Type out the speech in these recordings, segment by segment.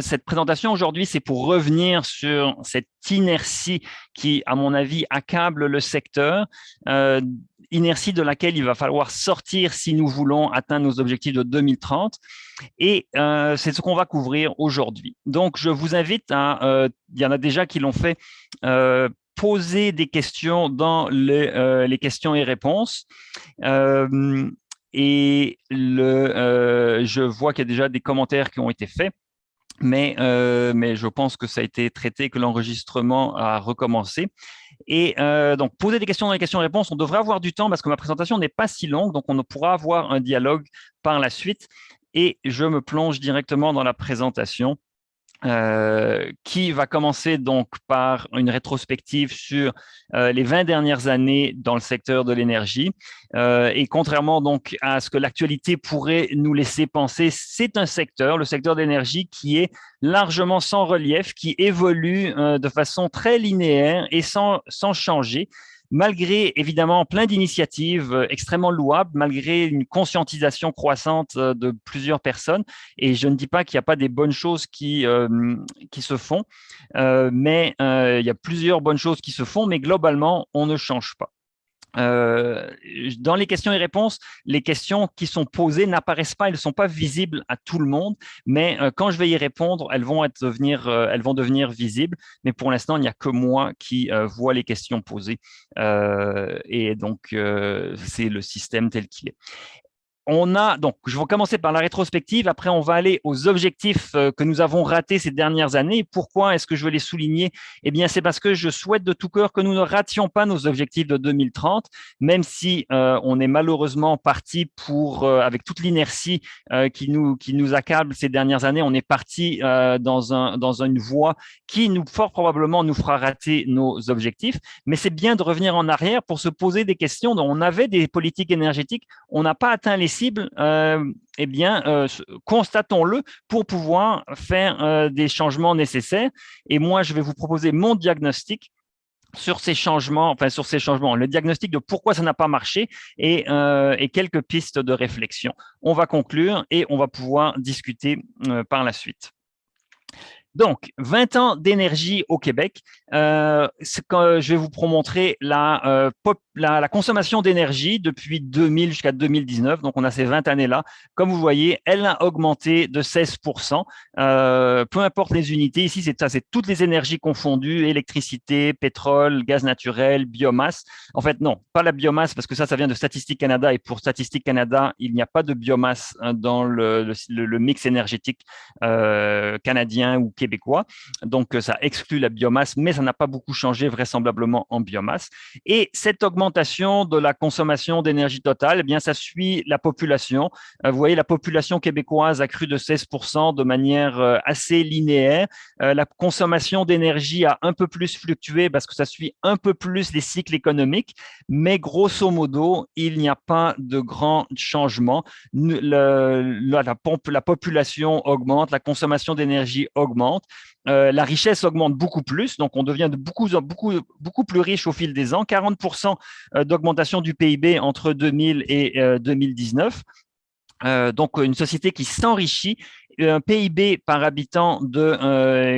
cette présentation aujourd'hui, c'est pour revenir sur cette inertie qui, à mon avis, accable le secteur, inertie de laquelle il va falloir sortir si nous voulons atteindre nos objectifs de 2030. Et c'est ce qu'on va couvrir aujourd'hui. Donc, je vous invite il y en a déjà qui l'ont fait, poser des questions dans les questions et réponses. Je vois qu'il y a déjà des commentaires qui ont été faits. Mais je pense que ça a été traité, que l'enregistrement a recommencé. Et donc, poser des questions dans les questions-réponses, on devrait avoir du temps parce que ma présentation n'est pas si longue, donc on pourra avoir un dialogue par la suite. Et je me plonge directement dans la présentation. Qui va commencer donc par une rétrospective sur les 20 dernières années dans le secteur de l'énergie. Et contrairement donc à ce que l'actualité pourrait nous laisser penser, c'est un secteur, le secteur de l'énergie, qui est largement sans relief, qui évolue de façon très linéaire et sans changer, malgré évidemment plein d'initiatives extrêmement louables, malgré une conscientisation croissante de plusieurs personnes. Et je ne dis pas qu'il n'y a pas des bonnes choses qui se font, mais il y a plusieurs bonnes choses qui se font, mais globalement, on ne change pas. Dans les questions et réponses, les questions qui sont posées n'apparaissent pas, elles ne sont pas visibles à tout le monde, mais quand je vais y répondre, elles vont devenir visibles. Mais pour l'instant, il n'y a que moi qui vois les questions posées. Et donc, c'est le système tel qu'il est. Donc, je vais commencer par la rétrospective. Après, on va aller aux objectifs que nous avons ratés ces dernières années. Pourquoi est-ce que je veux les souligner? Eh bien, c'est parce que je souhaite de tout cœur que nous ne rations pas nos objectifs de 2030, même si on est malheureusement parti avec toute l'inertie qui nous accable ces dernières années, on est parti dans une voie qui fort probablement nous fera rater nos objectifs. Mais c'est bien de revenir en arrière pour se poser des questions. Donc, on avait des politiques énergétiques, on n'a pas atteint les cibles, constatons-le pour pouvoir faire des changements nécessaires. Et moi, je vais vous proposer mon diagnostic sur ces changements, le diagnostic de pourquoi ça n'a pas marché et quelques pistes de réflexion. On va conclure et on va pouvoir discuter par la suite. Donc, 20 ans d'énergie au Québec. Je vais vous montrer la consommation d'énergie depuis 2000 jusqu'à 2019. Donc, on a ces 20 années-là. Comme vous voyez, elle a augmenté de 16%. Peu importe les unités. Ici, c'est toutes les énergies confondues, électricité, pétrole, gaz naturel, biomasse. En fait, non, pas la biomasse, parce que ça vient de Statistique Canada. Et pour Statistique Canada, il n'y a pas de biomasse dans le mix énergétique canadien ou québécois. Donc, ça exclut la biomasse, mais ça n'a pas beaucoup changé vraisemblablement en biomasse. Et cette augmentation de la consommation d'énergie totale, eh bien, ça suit la population. Vous voyez, la population québécoise a cru de 16% de manière assez linéaire. La consommation d'énergie a un peu plus fluctué parce que ça suit un peu plus les cycles économiques, mais grosso modo, il n'y a pas de grands changements. La population augmente, la consommation d'énergie augmente. La richesse augmente beaucoup plus, donc on devient beaucoup plus riche au fil des ans, 40% d'augmentation du PIB entre 2000 et 2019. Donc, une société qui s'enrichit, un PIB par habitant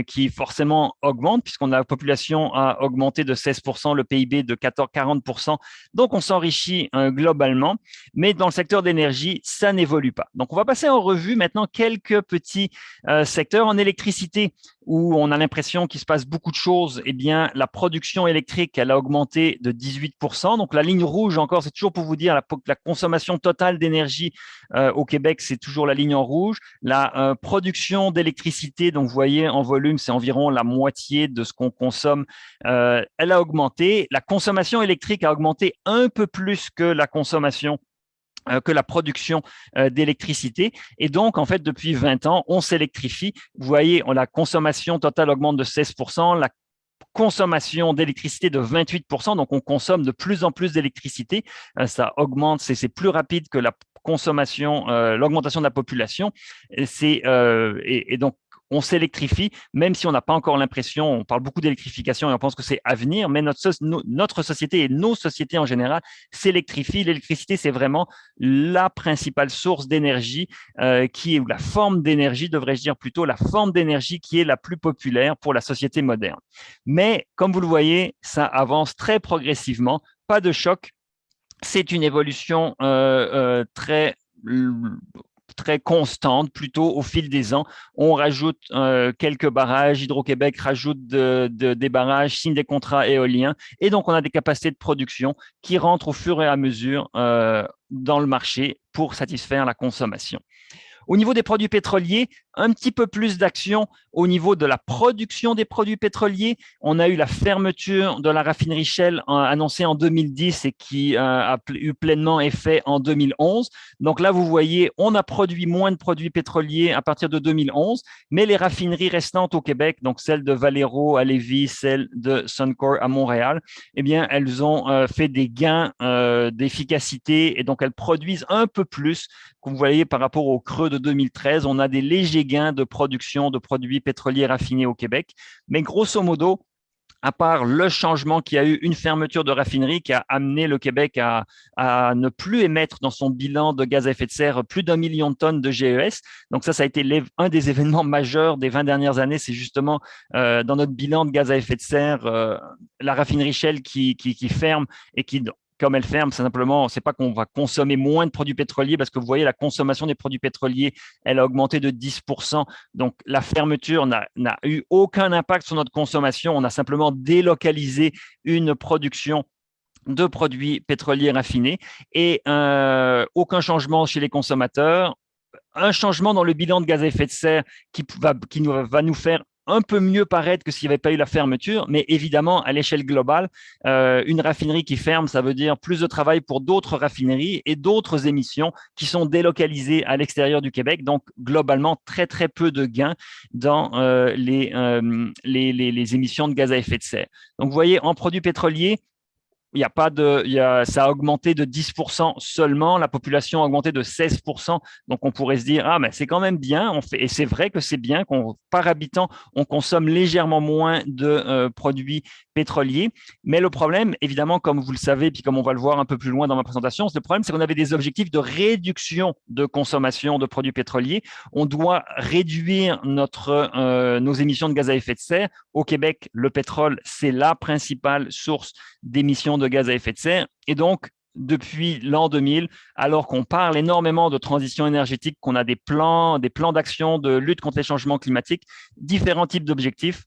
qui forcément augmente, puisqu'on a la population a augmenté de 16%, le PIB de 40%. Donc, on s'enrichit globalement, mais dans le secteur d'énergie, ça n'évolue pas. Donc, on va passer en revue maintenant quelques petits secteurs. En électricité, où on a l'impression qu'il se passe beaucoup de choses, eh bien, la production électrique, elle a augmenté de 18%. Donc, la ligne rouge, encore, c'est toujours pour vous dire la consommation totale d'énergie au Québec, c'est toujours la ligne en rouge. La production d'électricité, donc vous voyez, en volume, c'est environ la moitié de ce qu'on consomme. Elle a augmenté. La consommation électrique a augmenté un peu plus que la consommation que la production d'électricité. Et donc, en fait, depuis 20 ans, on s'électrifie. Vous voyez, la consommation totale augmente de 16%, la consommation d'électricité de 28%, donc on consomme de plus en plus d'électricité. Ça augmente, c'est plus rapide que la consommation, l'augmentation de la population. Et donc, on s'électrifie, même si on n'a pas encore l'impression, on parle beaucoup d'électrification et on pense que c'est à venir, mais notre société et nos sociétés en général s'électrifient. L'électricité, c'est vraiment la principale source d'énergie qui est, ou la forme d'énergie, devrais-je dire plutôt, la forme d'énergie qui est la plus populaire pour la société moderne. Mais comme vous le voyez, ça avance très progressivement, pas de choc. C'est une évolution très constante, plutôt au fil des ans. On rajoute quelques barrages, Hydro-Québec rajoute des barrages, signe des contrats éoliens, et donc on a des capacités de production qui rentrent au fur et à mesure dans le marché pour satisfaire la consommation. Au niveau des produits pétroliers, un petit peu plus d'action au niveau de la production des produits pétroliers. On a eu la fermeture de la raffinerie Shell annoncée en 2010 et qui a eu pleinement effet en 2011. Donc là, vous voyez, on a produit moins de produits pétroliers à partir de 2011, mais les raffineries restantes au Québec, donc celles de Valero à Lévis, celles de Suncor à Montréal, eh bien, elles ont fait des gains d'efficacité et donc elles produisent un peu plus. Comme vous voyez, par rapport au creux de 2013, on a des légers gains de production de produits pétroliers raffinés au Québec. Mais grosso modo, à part le changement qu'il y a eu, une fermeture de raffinerie qui a amené le Québec à ne plus émettre dans son bilan de gaz à effet de serre plus d'1 million de tonnes de GES. Donc ça a été un des événements majeurs des 20 dernières années. C'est justement dans notre bilan de gaz à effet de serre, la raffinerie Shell qui ferme et qui comme elle ferme, c'est simplement, c'est pas qu'on va consommer moins de produits pétroliers parce que vous voyez, la consommation des produits pétroliers, elle a augmenté de 10%. Donc, la fermeture n'a eu aucun impact sur notre consommation. On a simplement délocalisé une production de produits pétroliers raffinés et aucun changement chez les consommateurs. Un changement dans le bilan de gaz à effet de serre qui va nous faire un peu mieux paraître que s'il n'y avait pas eu la fermeture, mais évidemment, à l'échelle globale, une raffinerie qui ferme, ça veut dire plus de travail pour d'autres raffineries et d'autres émissions qui sont délocalisées à l'extérieur du Québec. Donc, globalement, très, très peu de gains dans les émissions de gaz à effet de serre. Donc, vous voyez, en produits pétroliers, il y a pas de, ça a augmenté de 10% seulement, la population a augmenté de 16%. Donc, on pourrait se dire, ah, mais c'est quand même bien. Et c'est vrai que c'est bien par habitant, on consomme légèrement moins de produits pétroliers. Mais le problème, évidemment, comme vous le savez, puis comme on va le voir un peu plus loin dans ma présentation, le problème, c'est qu'on avait des objectifs de réduction de consommation de produits pétroliers. On doit réduire nos émissions de gaz à effet de serre. Au Québec, le pétrole, c'est la principale source d'émissions de gaz à effet de serre. Et donc, depuis l'an 2000, alors qu'on parle énormément de transition énergétique, qu'on a des plans d'action de lutte contre les changements climatiques, différents types d'objectifs,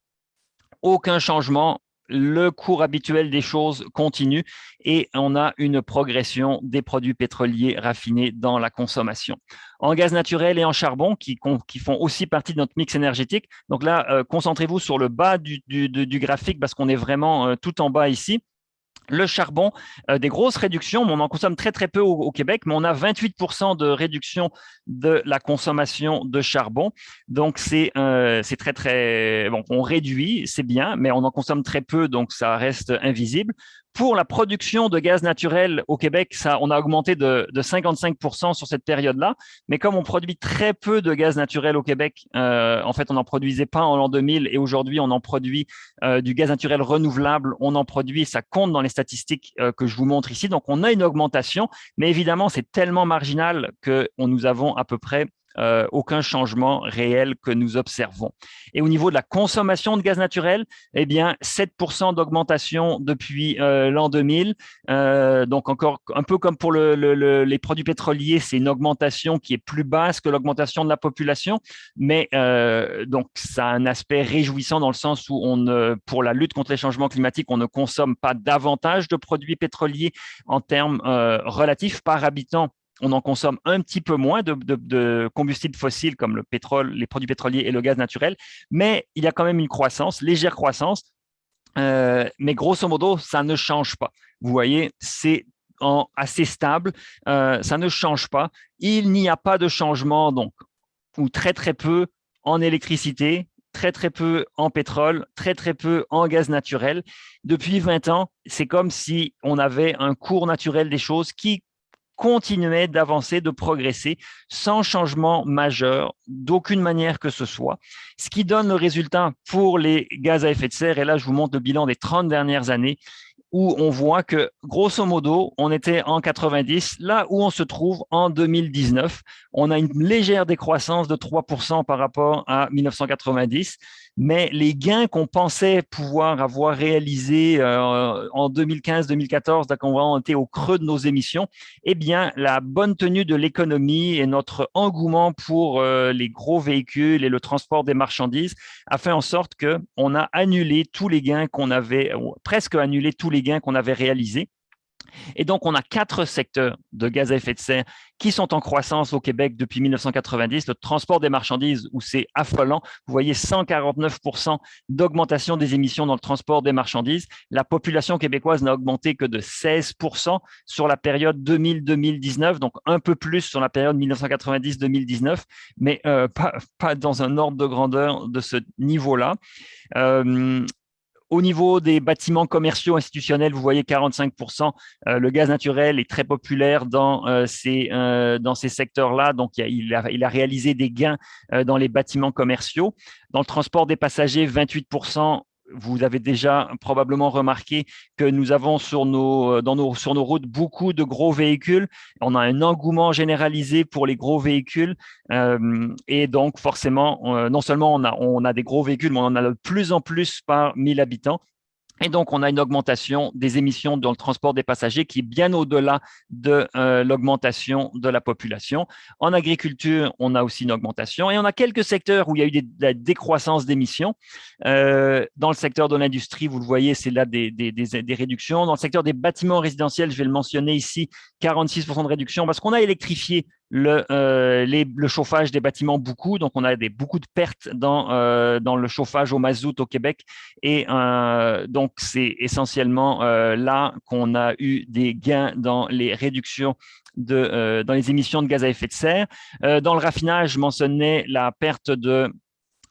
aucun changement. Le cours habituel des choses continue et on a une progression des produits pétroliers raffinés dans la consommation. En gaz naturel et en charbon, qui font aussi partie de notre mix énergétique. Donc là, concentrez-vous sur le bas du graphique parce qu'on est vraiment tout en bas ici. Le charbon, des grosses réductions, mais on en consomme très, très peu au Québec, mais on a 28% de réduction de la consommation de charbon. Donc, c'est très, très… Bon, on réduit, c'est bien, mais on en consomme très peu, donc ça reste invisible. Pour la production de gaz naturel au Québec, on a augmenté de 55% sur cette période-là. Mais comme on produit très peu de gaz naturel au Québec, en fait, on n'en produisait pas en l'an 2000 et aujourd'hui, on en produit du gaz naturel renouvelable. On en produit, ça compte dans les statistiques que je vous montre ici. Donc, on a une augmentation, mais évidemment, c'est tellement marginal que nous avons à peu près aucun changement réel que nous observons. Et au niveau de la consommation de gaz naturel, eh bien, 7% d'augmentation depuis l'an 2000. Donc, encore un peu comme pour les produits pétroliers, c'est une augmentation qui est plus basse que l'augmentation de la population. Mais donc, ça a un aspect réjouissant dans le sens où pour la lutte contre les changements climatiques, on ne consomme pas davantage de produits pétroliers en termes relatifs par habitant. On en consomme un petit peu moins de combustibles fossiles comme le pétrole, les produits pétroliers et le gaz naturel, mais il y a quand même une croissance, légère croissance, mais grosso modo, ça ne change pas. Vous voyez, c'est assez stable, ça ne change pas. Il n'y a pas de changement, donc, ou très, très peu en électricité, très, très peu en pétrole, très, très peu en gaz naturel. Depuis 20 ans, c'est comme si on avait un cours naturel des choses qui continuait d'avancer, de progresser sans changement majeur d'aucune manière que ce soit, ce qui donne le résultat pour les gaz à effet de serre. Et là, je vous montre le bilan des 30 dernières années où on voit que, grosso modo, on était en 90, là où on se trouve en 2019. On a une légère décroissance de 3% par rapport à 1990, mais les gains qu'on pensait pouvoir avoir réalisés en 2015-2014, quand on était au creux de nos émissions, eh bien, la bonne tenue de l'économie et notre engouement pour les gros véhicules et le transport des marchandises a fait en sorte qu'on a annulé tous les gains qu'on avait, presque annulé tous les gains qu'on avait réalisés. Et donc, on a 4 secteurs de gaz à effet de serre qui sont en croissance au Québec depuis 1990. Le transport des marchandises, où c'est affolant. Vous voyez 149% d'augmentation des émissions dans le transport des marchandises. La population québécoise n'a augmenté que de 16% sur la période 2000-2019, donc un peu plus sur la période 1990-2019, mais pas dans un ordre de grandeur de ce niveau-là. Au niveau des bâtiments commerciaux institutionnels, vous voyez 45%. Le gaz naturel est très populaire dans ces secteurs-là. Donc, il a réalisé des gains dans les bâtiments commerciaux. Dans le transport des passagers, 28%. Vous avez déjà probablement remarqué que nous avons sur nos routes beaucoup de gros véhicules. On a un engouement généralisé pour les gros véhicules. Et donc, forcément, non seulement on a des gros véhicules, mais on en a de plus en plus par 1000 habitants. Et donc, on a une augmentation des émissions dans le transport des passagers qui est bien au-delà de l'augmentation de la population. En agriculture, on a aussi une augmentation. Et on a quelques secteurs où il y a eu de la décroissance d'émissions. Dans le secteur de l'industrie, vous le voyez, c'est là des réductions. Dans le secteur des bâtiments résidentiels, je vais le mentionner ici, 46% de réduction parce qu'on a électrifié le chauffage des bâtiments beaucoup. Donc, on a beaucoup de pertes dans le chauffage au mazout au Québec. Et donc, c'est essentiellement là qu'on a eu des gains dans les réductions dans les émissions de gaz à effet de serre. Dans le raffinage, je mentionnais la perte de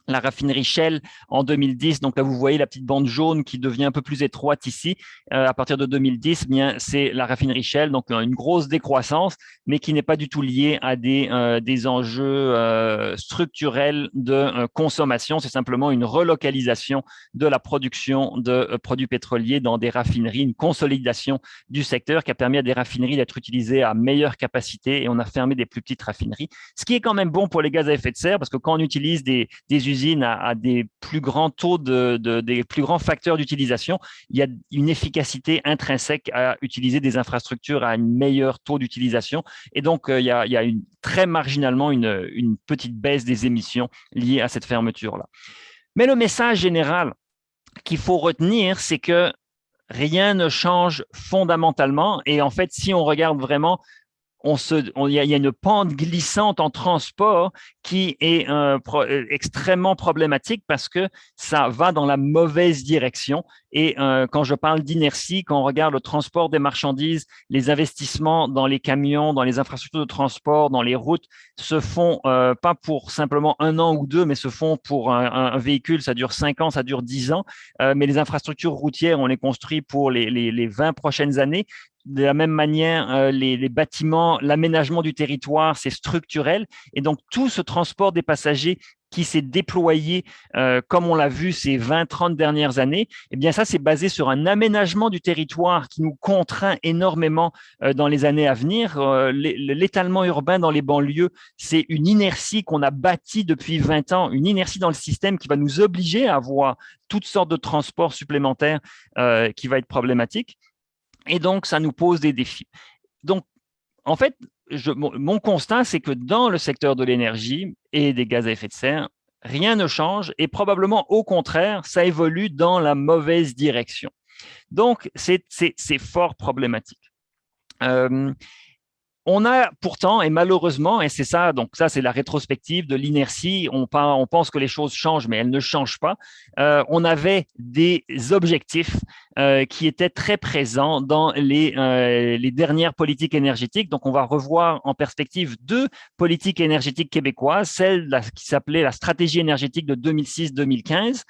la raffinerie Shell en 2010. Donc là, vous voyez la petite bande jaune qui devient un peu plus étroite ici. À partir de 2010, bien, c'est la raffinerie Shell, donc une grosse décroissance, mais qui n'est pas du tout liée à des enjeux structurels de consommation. C'est simplement une relocalisation de la production de produits pétroliers dans des raffineries, une consolidation du secteur qui a permis à des raffineries d'être utilisées à meilleure capacité et on a fermé des plus petites raffineries. Ce qui est quand même bon pour les gaz à effet de serre parce que quand on utilise des usines à des plus grands taux des plus grands facteurs d'utilisation, il y a une efficacité intrinsèque à utiliser des infrastructures à un meilleur taux d'utilisation. Et donc, il y a très marginalement une petite baisse des émissions liées à cette fermeture-là. Mais le message général qu'il faut retenir, c'est que rien ne change fondamentalement. Et en fait, si on regarde vraiment, il y a une pente glissante en transport qui est extrêmement problématique parce que ça va dans la mauvaise direction. Et quand je parle d'inertie, quand on regarde le transport des marchandises, les investissements dans les camions, dans les infrastructures de transport, dans les routes, se font pas pour simplement 1 an ou 2, mais se font pour un véhicule, ça dure 5 ans, ça dure 10 ans. Mais les infrastructures routières, on les construit pour les 20 prochaines années. De la même manière, les bâtiments, l'aménagement du territoire, c'est structurel. Et donc, tout ce transport des passagers qui s'est déployé, comme on l'a vu ces 20-30 dernières années, eh bien ça, c'est basé sur un aménagement du territoire qui nous contraint énormément dans les années à venir. L'étalement urbain dans les banlieues, c'est une inertie qu'on a bâtie depuis 20 ans, une inertie dans le système qui va nous obliger à avoir toutes sortes de transports supplémentaires qui va être problématique. Et donc, ça nous pose des défis. Donc, en fait, mon constat, c'est que dans le secteur de l'énergie et des gaz à effet de serre, rien ne change et probablement au contraire, ça évolue dans la mauvaise direction. Donc, c'est fort problématique. On a pourtant, et malheureusement, et c'est ça, donc ça c'est la rétrospective de l'inertie, on pense que les choses changent, mais elles ne changent pas. On avait des objectifs qui étaient très présents dans les dernières politiques énergétiques. Donc on va revoir en perspective 2 politiques énergétiques québécoises, celle qui s'appelait la stratégie énergétique de 2006-2015,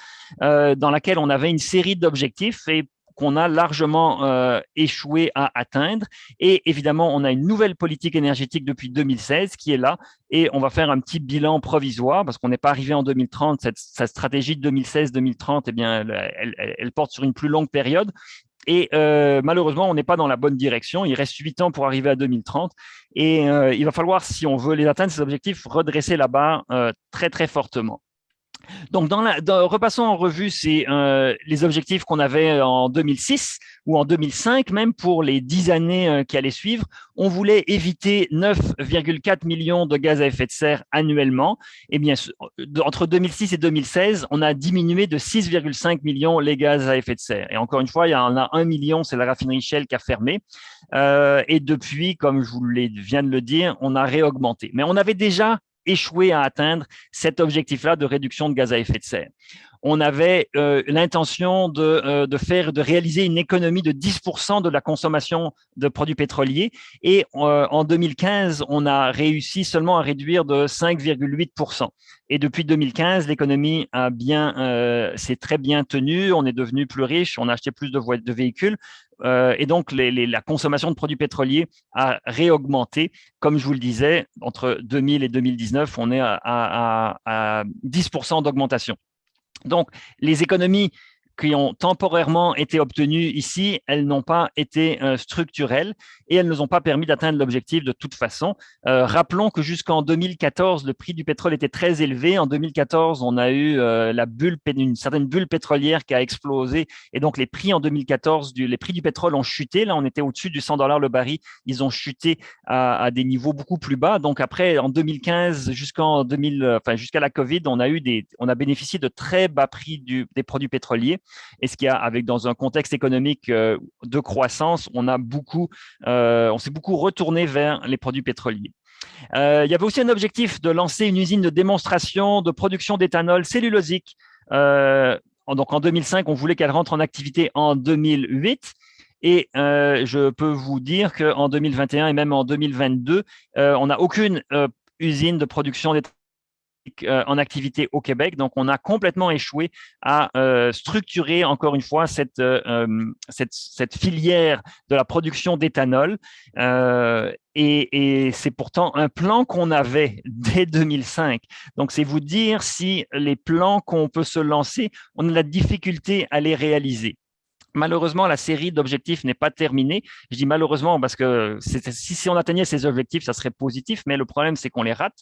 dans laquelle on avait une série d'objectifs et qu'on a largement échoué à atteindre. Et évidemment, on a une nouvelle politique énergétique depuis 2016 qui est là. Et on va faire un petit bilan provisoire parce qu'on n'est pas arrivé en 2030. Cette stratégie de 2016-2030, eh bien, elle porte sur une plus longue période. Et malheureusement, on n'est pas dans la bonne direction. Il reste 8 ans pour arriver à 2030. Et il va falloir, si on veut les atteindre, ces objectifs, redresser la barre très, très fortement. Donc, repassons en revue les objectifs qu'on avait en 2006 ou en 2005, même pour les 10 années qui allaient suivre. On voulait éviter 9,4 millions de gaz à effet de serre annuellement. Eh bien, entre 2006 et 2016, on a diminué de 6,5 millions les gaz à effet de serre. Et encore une fois, il y en a 1 million, c'est la raffinerie Shell qui a fermé. Et depuis, comme je vous viens de le dire, on a réaugmenté. Mais on avait déjà échoué à atteindre cet objectif-là de réduction de gaz à effet de serre. On avait l'intention de réaliser une économie de 10% de la consommation de produits pétroliers et en 2015, on a réussi seulement à réduire de 5,8%. Et depuis 2015, l'économie s'est très bien tenue, on est devenu plus riche, on a acheté plus de véhicules, et donc la consommation de produits pétroliers a réaugmenté. Comme je vous le disais, entre 2000 et 2019, on est à 10% d'augmentation. Donc, les économies qui ont temporairement été obtenues ici, elles n'ont pas été structurelles et elles ne nous ont pas permis d'atteindre l'objectif de toute façon. Rappelons que jusqu'en 2014, le prix du pétrole était très élevé. En 2014, on a eu une certaine bulle pétrolière qui a explosé et donc les prix en 2014, les prix du pétrole ont chuté. Là, on était au-dessus du 100 $ le baril. Ils ont chuté à des niveaux beaucoup plus bas. Donc après, en 2015 jusqu'à la Covid, on a bénéficié de très bas prix des produits pétroliers. Et dans un contexte économique de croissance, on s'est beaucoup retourné vers les produits pétroliers. Il y avait aussi un objectif de lancer une usine de démonstration de production d'éthanol cellulosique. Donc en 2005, on voulait qu'elle rentre en activité en 2008. Et je peux vous dire qu'en 2021 et même en 2022, on n'a aucune usine de production d'éthanol en activité au Québec. Donc, on a complètement échoué à structurer, encore une fois, cette filière de la production d'éthanol. Et c'est pourtant un plan qu'on avait dès 2005. Donc, c'est vous dire si les plans qu'on peut se lancer, on a de la difficulté à les réaliser. Malheureusement, la série d'objectifs n'est pas terminée. Je dis malheureusement parce que si on atteignait ces objectifs, ça serait positif, mais le problème, c'est qu'on les rate.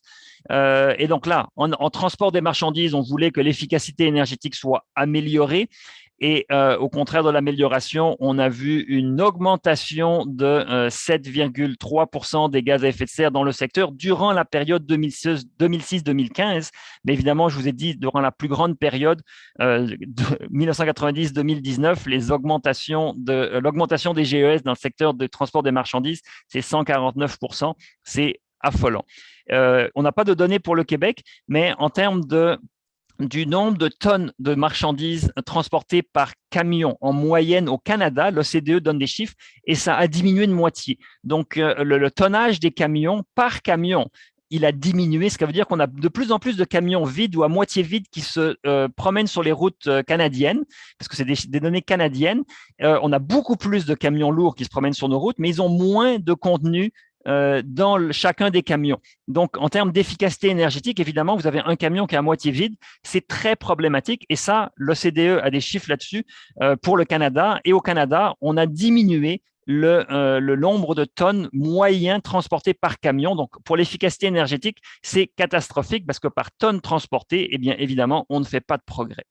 Et donc là, en transport des marchandises, on voulait que l'efficacité énergétique soit améliorée. Et au contraire de l'amélioration, on a vu une augmentation de 7,3% des gaz à effet de serre dans le secteur durant la période 2006-2015. Mais évidemment, je vous ai dit, durant la plus grande période de 1990-2019, l'augmentation des GES dans le secteur de transport des marchandises, c'est 149%. C'est affolant. On n'a pas de données pour le Québec, mais en termes du nombre de tonnes de marchandises transportées par camion en moyenne au Canada, l'OCDE donne des chiffres et ça a diminué de moitié. Donc, le tonnage des camions par camion, il a diminué, ce qui veut dire qu'on a de plus en plus de camions vides ou à moitié vides qui se promènent sur les routes canadiennes, parce que c'est des données canadiennes. On a beaucoup plus de camions lourds qui se promènent sur nos routes, mais ils ont moins de contenu dans chacun des camions. Donc, en termes d'efficacité énergétique, évidemment, vous avez un camion qui est à moitié vide. C'est très problématique. Et ça, l'OCDE a des chiffres là-dessus pour le Canada. Et au Canada, on a diminué le nombre de tonnes moyens transportées par camion. Donc, pour l'efficacité énergétique, c'est catastrophique parce que par tonne transportée, eh bien, évidemment, on ne fait pas de progrès.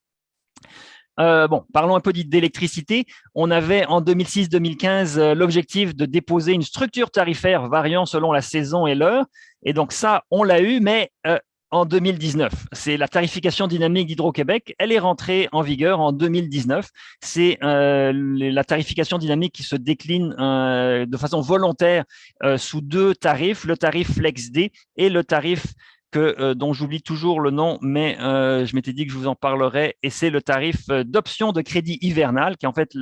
Parlons un peu d'électricité. On avait en 2006-2015 l'objectif de déposer une structure tarifaire variant selon la saison et l'heure. Et donc ça, on l'a eu, mais en 2019. C'est la tarification dynamique d'Hydro-Québec. Elle est rentrée en vigueur en 2019. C'est la tarification dynamique qui se décline de façon volontaire sous deux tarifs, le tarif FlexD et le tarif dont j'oublie toujours le nom, mais je m'étais dit que je vous en parlerai, et c'est le tarif d'option de crédit hivernal, qui est en fait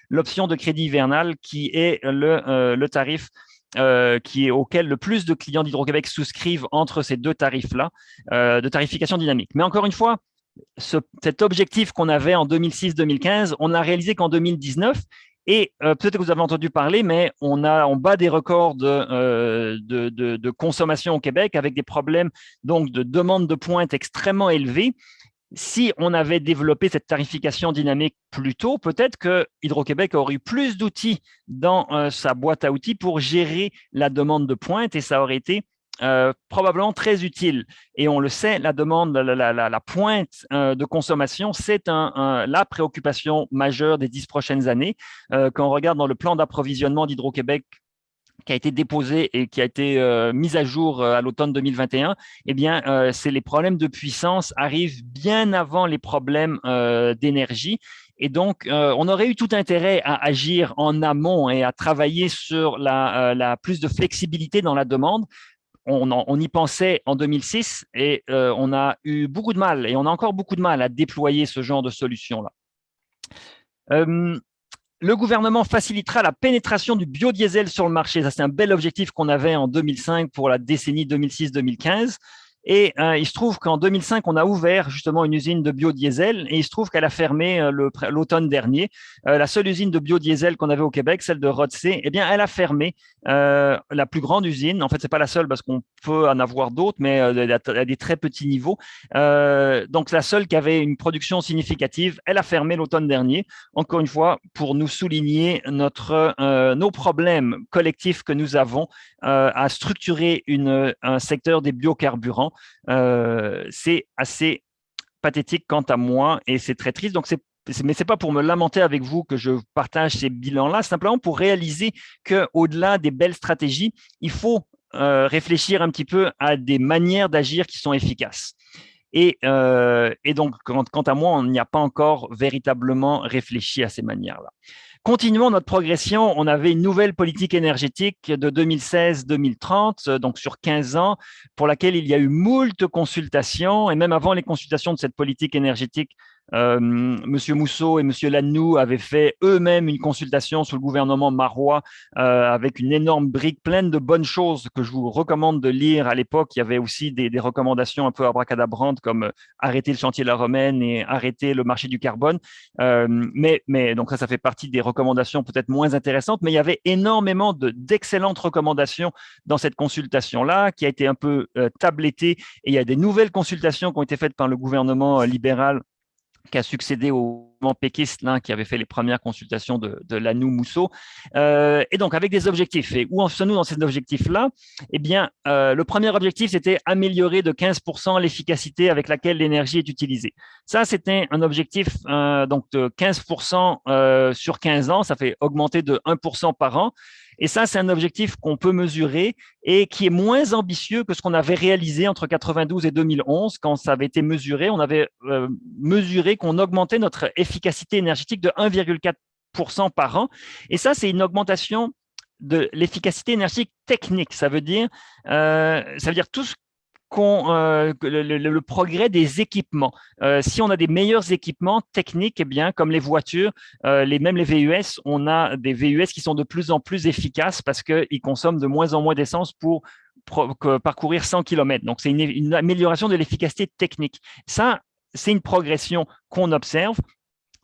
l'option de crédit hivernal qui est le tarif auquel le plus de clients d'Hydro-Québec souscrivent entre ces deux tarifs-là, de tarification dynamique. Mais encore une fois, cet objectif qu'on avait en 2006-2015, on a réalisé qu'en 2019. Et peut-être que vous avez entendu parler, mais on bat des records de consommation au Québec avec des problèmes donc de demande de pointe extrêmement élevés. Si on avait développé cette tarification dynamique plus tôt, peut-être que Hydro-Québec aurait eu plus d'outils dans sa boîte à outils pour gérer la demande de pointe et ça aurait été probablement très utile. Et on le sait, la demande, la pointe de consommation, c'est la préoccupation majeure des 10 prochaines années. Quand on regarde dans le plan d'approvisionnement d'Hydro-Québec qui a été déposé et qui a été mise à jour à l'automne 2021, eh bien, c'est les problèmes de puissance arrivent bien avant les problèmes d'énergie. Et donc, on aurait eu tout intérêt à agir en amont et à travailler sur la plus de flexibilité dans la demande. On y pensait en 2006 et on a eu beaucoup de mal et on a encore beaucoup de mal à déployer ce genre de solution-là. Le gouvernement facilitera la pénétration du biodiesel sur le marché. Ça, c'est un bel objectif qu'on avait en 2005 pour la décennie 2006-2015. Et il se trouve qu'en 2005, on a ouvert justement une usine de biodiesel et il se trouve qu'elle a fermé l'automne dernier. La seule usine de biodiesel qu'on avait au Québec, celle de Rothsay, eh bien, elle a fermé. La plus grande usine, en fait, c'est pas la seule parce qu'on peut en avoir d'autres, mais à des très petits niveaux. Donc, la seule qui avait une production significative, elle a fermé l'automne dernier. Encore une fois, pour nous souligner nos problèmes collectifs que nous avons à structurer un secteur des biocarburants. C'est assez pathétique quant à moi et c'est très triste. Donc, mais ce n'est pas pour me lamenter avec vous que je partage ces bilans-là, simplement pour réaliser qu'au-delà des belles stratégies, il faut réfléchir un petit peu à des manières d'agir qui sont efficaces. Et donc, quant à moi, on n'y a pas encore véritablement réfléchi à ces manières-là. Continuons notre progression. On avait une nouvelle politique énergétique de 2016-2030, donc sur 15 ans, pour laquelle il y a eu moult consultations. Et même avant les consultations de cette politique énergétique, M. Mousseau et M. Lannou avaient fait eux-mêmes une consultation sous le gouvernement Marois avec une énorme brique pleine de bonnes choses que je vous recommande de lire. À l'époque, il y avait aussi des recommandations un peu abracadabrantes comme arrêter le chantier de la Romaine et arrêter le marché du carbone. Mais donc ça fait partie des recommandations peut-être moins intéressantes, mais il y avait énormément d'excellentes recommandations dans cette consultation-là qui a été un peu tablettée et il y a des nouvelles consultations qui ont été faites par le gouvernement libéral qui a succédé au mouvement péquiste qui avait fait les premières consultations de Lannou Mousseau. Et donc, avec des objectifs. Et où en sommes-nous dans ces objectifs-là? Eh bien, le premier objectif, c'était améliorer de 15% l'efficacité avec laquelle l'énergie est utilisée. Ça, c'était un objectif donc de 15% sur 15 ans. Ça fait augmenter de 1% par an. Et ça, c'est un objectif qu'on peut mesurer et qui est moins ambitieux que ce qu'on avait réalisé entre 92 et 2011. Quand ça avait été mesuré, on avait mesuré qu'on augmentait notre efficacité énergétique de 1,4% par an. Et ça, c'est une augmentation de l'efficacité énergétique technique. Ça veut dire tout ce le progrès des équipements. Si on a des meilleurs équipements techniques, eh bien, comme les voitures, même les VUS, on a des VUS qui sont de plus en plus efficaces parce qu'ils consomment de moins en moins d'essence pour parcourir 100 km. Donc, c'est une amélioration de l'efficacité technique. Ça, c'est une progression qu'on observe.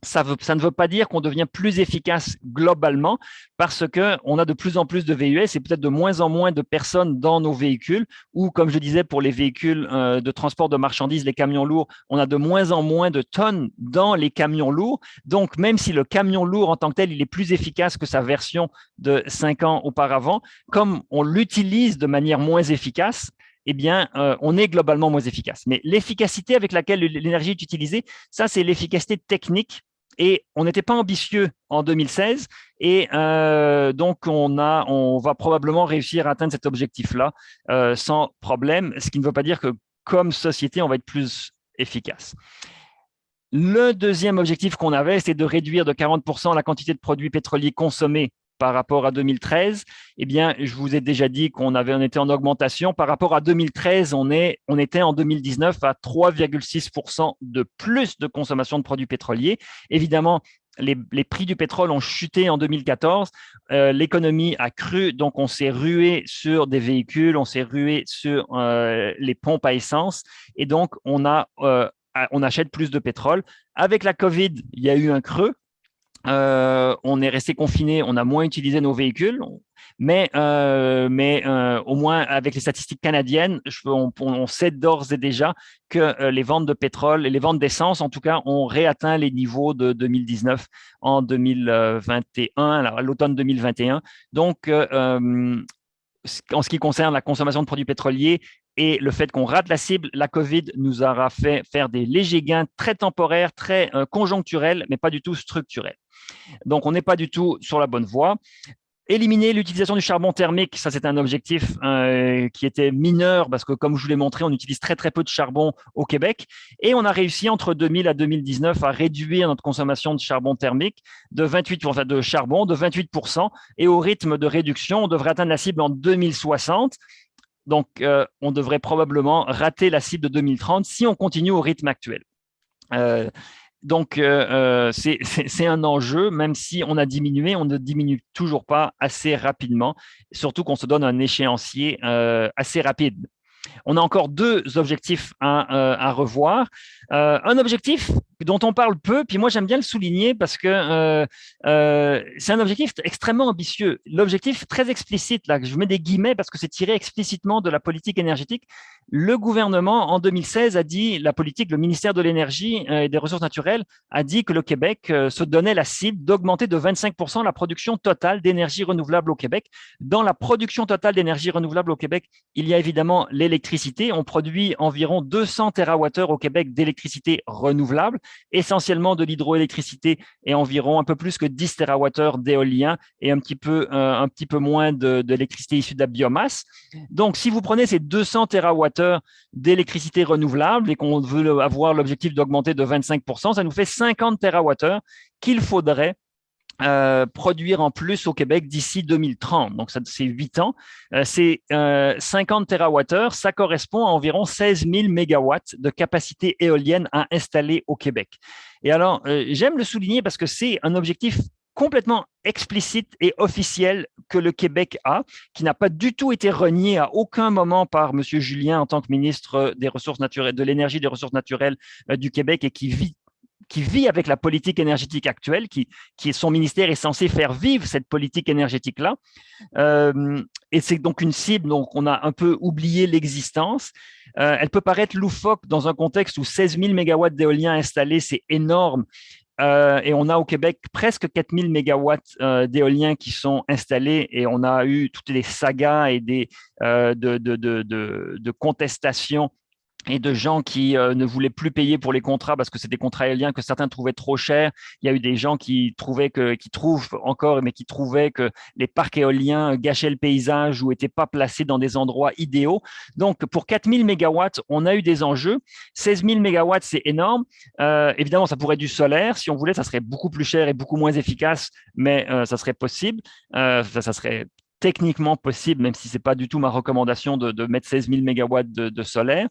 Ça ne veut pas dire qu'on devient plus efficace globalement parce qu'on a de plus en plus de VUS et peut-être de moins en moins de personnes dans nos véhicules ou, comme je disais, pour les véhicules de transport de marchandises, les camions lourds, on a de moins en moins de tonnes dans les camions lourds. Donc, même si le camion lourd en tant que tel, il est plus efficace que sa version de 5 ans auparavant, comme on l'utilise de manière moins efficace, eh bien, on est globalement moins efficace. Mais l'efficacité avec laquelle l'énergie est utilisée, ça, c'est l'efficacité technique. Et on n'était pas ambitieux en 2016 et donc on va probablement réussir à atteindre cet objectif-là sans problème, ce qui ne veut pas dire que comme société, on va être plus efficace. Le deuxième objectif qu'on avait, c'était de réduire de 40% la quantité de produits pétroliers consommés par rapport à 2013, eh bien, je vous ai déjà dit qu'on était en augmentation. Par rapport à 2013, on était en 2019 à 3,6% de plus de consommation de produits pétroliers. Évidemment, les prix du pétrole ont chuté en 2014, l'économie a cru, donc on s'est rué sur des véhicules, on s'est rué sur les pompes à essence, et donc on a on achète plus de pétrole. Avec la COVID, il y a eu un creux. On est resté confiné, on a moins utilisé nos véhicules, mais au moins avec les statistiques canadiennes, on sait d'ores et déjà que les ventes de pétrole et les ventes d'essence, en tout cas, ont réatteint les niveaux de 2019 en 2021, à l'automne 2021. Donc, en ce qui concerne la consommation de produits pétroliers et le fait qu'on rate la cible, la COVID nous aura fait faire des légers gains très temporaires, très conjoncturels, mais pas du tout structurels. Donc, on n'est pas du tout sur la bonne voie. Éliminer l'utilisation du charbon thermique, ça c'est un objectif qui était mineur parce que comme je vous l'ai montré, on utilise très très peu de charbon au Québec et on a réussi entre 2000 à 2019 à réduire notre consommation de charbon thermique de 28%, de charbon de 28% et au rythme de réduction, on devrait atteindre la cible en 2060. Donc, on devrait probablement rater la cible de 2030 si on continue au rythme actuel. Donc, c'est un enjeu, même si on a diminué, on ne diminue toujours pas assez rapidement, surtout qu'on se donne un échéancier assez rapide. On a encore deux objectifs à revoir. Un objectif dont on parle peu, puis moi j'aime bien le souligner parce que c'est un objectif extrêmement ambitieux. L'objectif très explicite, là, je mets des guillemets parce que c'est tiré explicitement de la politique énergétique. Le gouvernement, en 2016, a dit, la politique, le ministère de l'Énergie et des Ressources naturelles a dit que le Québec se donnait la cible d'augmenter de 25% la production totale d'énergie renouvelable au Québec. Dans la production totale d'énergie renouvelable au Québec, il y a évidemment l'électricité. On produit environ 200 TWh au Québec d'électricité renouvelable, essentiellement de l'hydroélectricité et environ un peu plus que 10 TWh d'éolien et un petit peu moins d'électricité issue de la biomasse. Donc, si vous prenez ces 200 TWh d'électricité renouvelable et qu'on veut avoir l'objectif d'augmenter de 25%, ça nous fait 50 TWh qu'il faudrait produire en plus au Québec d'ici 2030. Donc, c'est 8 ans. C'est 50 TWh, ça correspond à environ 16 000 mégawatts de capacité éolienne à installer au Québec. Et alors, j'aime le souligner parce que c'est un objectif complètement explicite et officiel que le Québec a, qui n'a pas du tout été renié à aucun moment par M. Julien en tant que ministre des Ressources naturelles, de l'Énergie et des Ressources naturelles du Québec et qui vit avec la politique énergétique actuelle, son ministère est censé faire vivre cette politique énergétique-là. Et c'est donc une cible dont on a un peu oublié l'existence. Elle peut paraître loufoque dans un contexte où 16 000 mégawatts d'éolien installés, c'est énorme. Et on a au Québec presque 4 000 mégawatts d'éoliens qui sont installés et on a eu toutes les sagas et de contestations et de gens qui ne voulaient plus payer pour les contrats parce que c'est des contrats éoliens que certains trouvaient trop chers. Il y a eu des gens qui trouvent encore, mais qui trouvaient que les parcs éoliens gâchaient le paysage ou n'étaient pas placés dans des endroits idéaux. Donc, pour 4 000 mégawatts, on a eu des enjeux. 16 000 mégawatts, c'est énorme. Évidemment, ça pourrait être du solaire. Si on voulait, ça serait beaucoup plus cher et beaucoup moins efficace, mais ça serait possible. Ça serait techniquement possible, même si ce n'est pas du tout ma recommandation de mettre 16 000 mégawatts de solaire.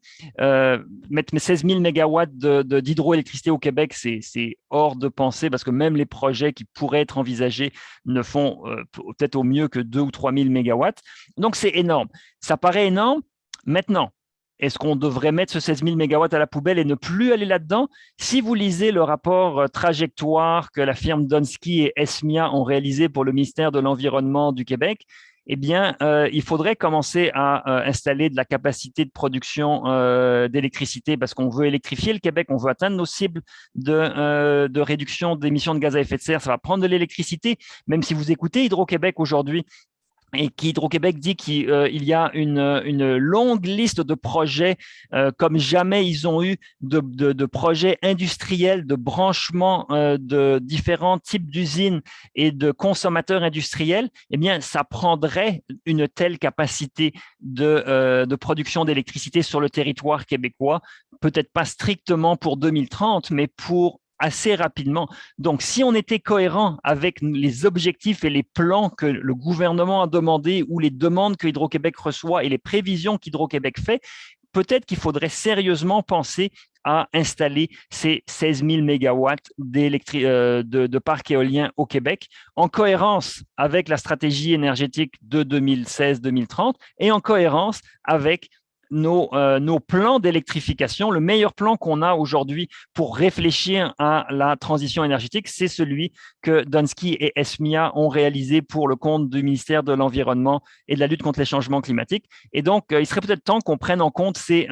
Mettre 16 000 mégawatts d'hydroélectricité au Québec, c'est hors de pensée parce que même les projets qui pourraient être envisagés ne font peut-être au mieux que 2 ou 3 000 mégawatts. Donc, c'est énorme. Ça paraît énorme. Maintenant, est-ce qu'on devrait mettre ce 16 000 mégawatts à la poubelle et ne plus aller là-dedans? Si vous lisez le rapport trajectoire que la firme Donsky et Esmia ont réalisé pour le ministère de l'Environnement du Québec, eh bien, il faudrait commencer à installer de la capacité de production d'électricité parce qu'on veut électrifier le Québec, on veut atteindre nos cibles de réduction d'émissions de gaz à effet de serre. Ça va prendre de l'électricité. Même si vous écoutez Hydro-Québec aujourd'hui, et qu'Hydro-Québec dit qu'il y a une longue liste de projets comme jamais ils ont eu de projets industriels, de branchements de différents types d'usines et de consommateurs industriels, eh bien, ça prendrait une telle capacité de production d'électricité sur le territoire québécois, peut-être pas strictement pour 2030, mais pour assez rapidement. Donc, si on était cohérent avec les objectifs et les plans que le gouvernement a demandé ou les demandes que Hydro-Québec reçoit et les prévisions qu'Hydro-Québec fait, peut-être qu'il faudrait sérieusement penser à installer ces 16 000 mégawatts de parcs éoliens au Québec en cohérence avec la stratégie énergétique de 2016-2030 et en cohérence avec nos plans d'électrification, le meilleur plan qu'on a aujourd'hui pour réfléchir à la transition énergétique, c'est celui que Donsky et Esmia ont réalisé pour le compte du ministère de l'Environnement et de la lutte contre les changements climatiques. Et donc, il serait peut-être temps qu'on prenne en compte ces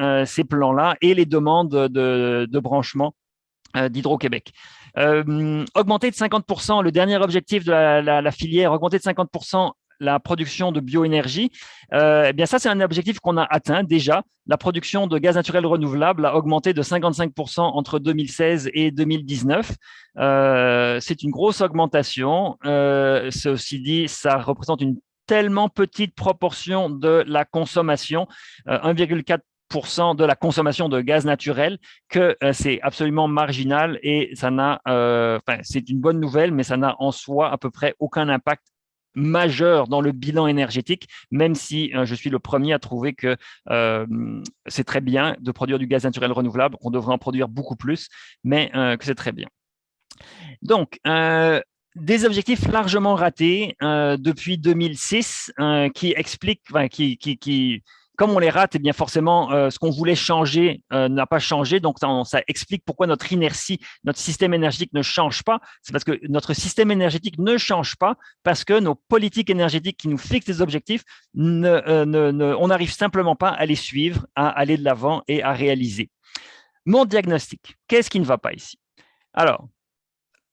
plans-là et les demandes de branchement d'Hydro-Québec. Augmenter de 50%, le dernier objectif de la filière, augmenter de 50% la production de bioénergie, eh bien ça, c'est un objectif qu'on a atteint déjà. La production de gaz naturel renouvelable a augmenté de 55% entre 2016 et 2019. C'est une grosse augmentation. Ceci dit, ça représente une tellement petite proportion de la consommation, 1,4% de la consommation de gaz naturel, que c'est absolument marginal et ça n'a, c'est une bonne nouvelle, mais ça n'a en soi à peu près aucun impact majeur dans le bilan énergétique, même si je suis le premier à trouver que c'est très bien de produire du gaz naturel renouvelable, qu'on devrait en produire beaucoup plus, mais que c'est très bien. Donc, des objectifs largement ratés depuis 2006 qui expliquent, comme on les rate, eh bien forcément, ce qu'on voulait changer n'a pas changé. Donc, ça explique pourquoi notre inertie, notre système énergétique ne change pas. C'est parce que notre système énergétique ne change pas parce que nos politiques énergétiques qui nous fixent des objectifs, on n'arrive simplement pas à les suivre, à aller de l'avant et à réaliser. Mon diagnostic, qu'est-ce qui ne va pas ici? Alors,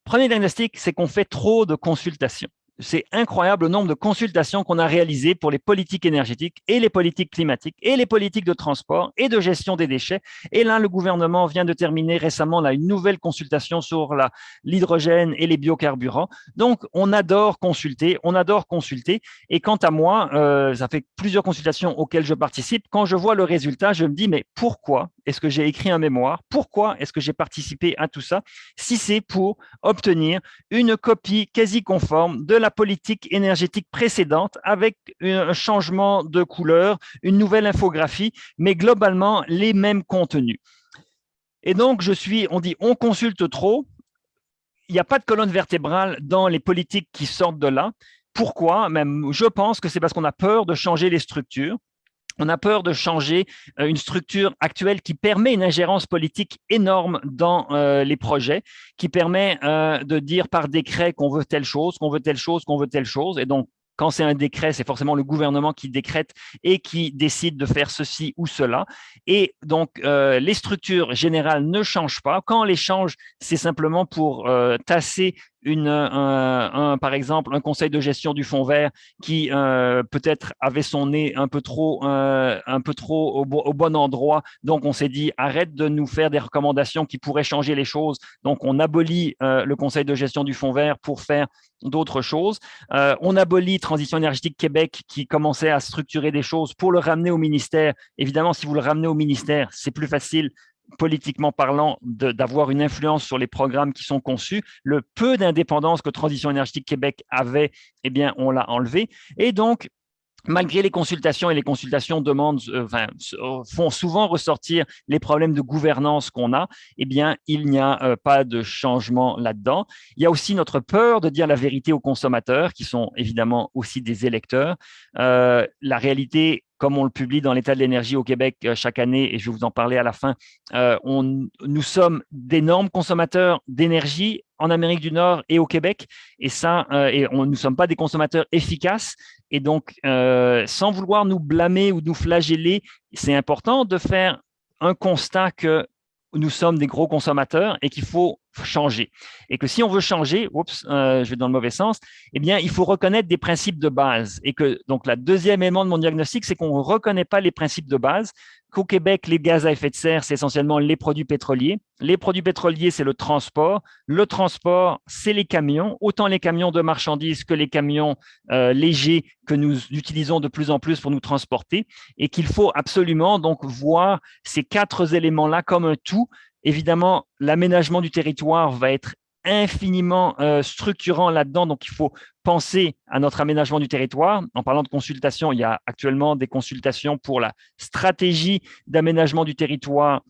premier diagnostic, c'est qu'on fait trop de consultations. C'est incroyable le nombre de consultations qu'on a réalisées pour les politiques énergétiques et les politiques climatiques et les politiques de transport et de gestion des déchets. Et là, le gouvernement vient de terminer récemment une nouvelle consultation sur l'hydrogène et les biocarburants. Donc, on adore consulter, on adore consulter. Et quant à moi, ça fait plusieurs consultations auxquelles je participe. Quand je vois le résultat, je me dis, mais pourquoi est-ce que j'ai écrit un mémoire? Pourquoi est-ce que j'ai participé à tout ça si c'est pour obtenir une copie quasi conforme de la politique énergétique précédente avec un changement de couleur, une nouvelle infographie, mais globalement les mêmes contenus. Et donc, on consulte trop. Il n'y a pas de colonne vertébrale dans les politiques qui sortent de là. Pourquoi? Même, je pense que c'est parce qu'on a peur de changer les structures. On a peur de changer une structure actuelle qui permet une ingérence politique énorme dans les projets, qui permet de dire par décret qu'on veut telle chose, qu'on veut telle chose, qu'on veut telle chose. Et donc, quand c'est un décret, c'est forcément le gouvernement qui décrète et qui décide de faire ceci ou cela. Et donc, les structures générales ne changent pas. Quand on les change, c'est simplement pour tasser par exemple, un conseil de gestion du fonds vert qui peut-être avait son nez un peu trop au bon endroit. Donc, on s'est dit, arrête de nous faire des recommandations qui pourraient changer les choses. Donc, on abolit le conseil de gestion du fonds vert pour faire d'autres choses. On abolit Transition énergétique Québec qui commençait à structurer des choses pour le ramener au ministère. Évidemment, si vous le ramenez au ministère, c'est plus facile politiquement parlant, d'avoir une influence sur les programmes qui sont conçus. Le peu d'indépendance que Transition énergétique Québec avait, eh bien, on l'a enlevé. Et donc, malgré les consultations, et les consultations font souvent ressortir les problèmes de gouvernance qu'on a, eh bien, il n'y a pas de changement là-dedans. Il y a aussi notre peur de dire la vérité aux consommateurs, qui sont évidemment aussi des électeurs. La réalité, comme on le publie dans l'État de l'énergie au Québec chaque année, et je vais vous en parler à la fin, nous sommes d'énormes consommateurs d'énergie en Amérique du Nord et au Québec, et nous ne sommes pas des consommateurs efficaces. Et donc, sans vouloir nous blâmer ou nous flageller, c'est important de faire un constat que nous sommes des gros consommateurs et qu'il faut changer. Et que si on veut changer, je vais dans le mauvais sens, eh bien, il faut reconnaître des principes de base. Et que, donc, la deuxième élément de mon diagnostic, c'est qu'on ne reconnaît pas les principes de base, qu'au Québec, les gaz à effet de serre, c'est essentiellement les produits pétroliers. Les produits pétroliers, c'est le transport. Le transport, c'est les camions, autant les camions de marchandises que les camions légers que nous utilisons de plus en plus pour nous transporter, et qu'il faut absolument donc voir ces quatre éléments-là comme un tout. Évidemment, l'aménagement du territoire va être infiniment structurant là-dedans, donc il faut penser à notre aménagement du territoire. En parlant de consultation, il y a actuellement des consultations pour la stratégie d'aménagement du territoire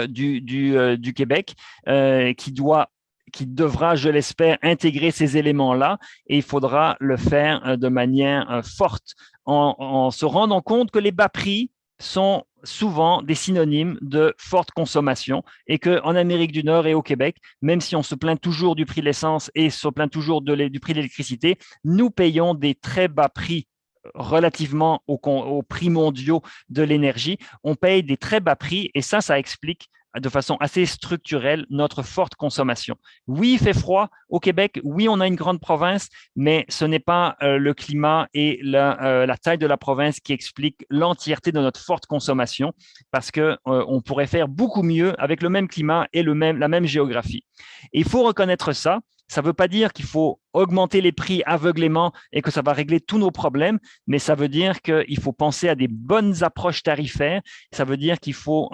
du Québec qui devra, je l'espère, intégrer ces éléments-là, et il faudra le faire de manière forte en se rendant compte que les bas prix, sont souvent des synonymes de forte consommation et qu'en Amérique du Nord et au Québec, même si on se plaint toujours du prix de l'essence et se plaint toujours du prix de l'électricité, nous payons des très bas prix relativement aux prix mondiaux de l'énergie. On paye des très bas prix et ça explique de façon assez structurelle notre forte consommation. Oui, il fait froid au Québec, oui, on a une grande province, mais ce n'est pas le climat et la taille de la province qui explique l'entièreté de notre forte consommation, parce qu'on pourrait faire beaucoup mieux avec le même climat et la même géographie. Et il faut reconnaître ça. Ça ne veut pas dire qu'il faut augmenter les prix aveuglément et que ça va régler tous nos problèmes, mais ça veut dire qu'il faut penser à des bonnes approches tarifaires. Ça veut dire qu'il faut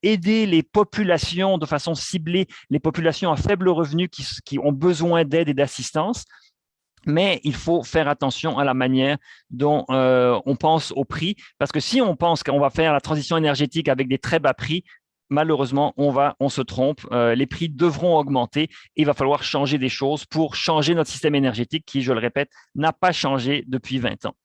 aider les populations de façon ciblée, les populations à faible revenu qui ont besoin d'aide et d'assistance. Mais il faut faire attention à la manière dont on pense au prix, parce que si on pense qu'on va faire la transition énergétique avec des très bas prix, malheureusement, on se trompe. Les prix devront augmenter et il va falloir changer des choses pour changer notre système énergétique qui, je le répète, n'a pas changé depuis 20 ans.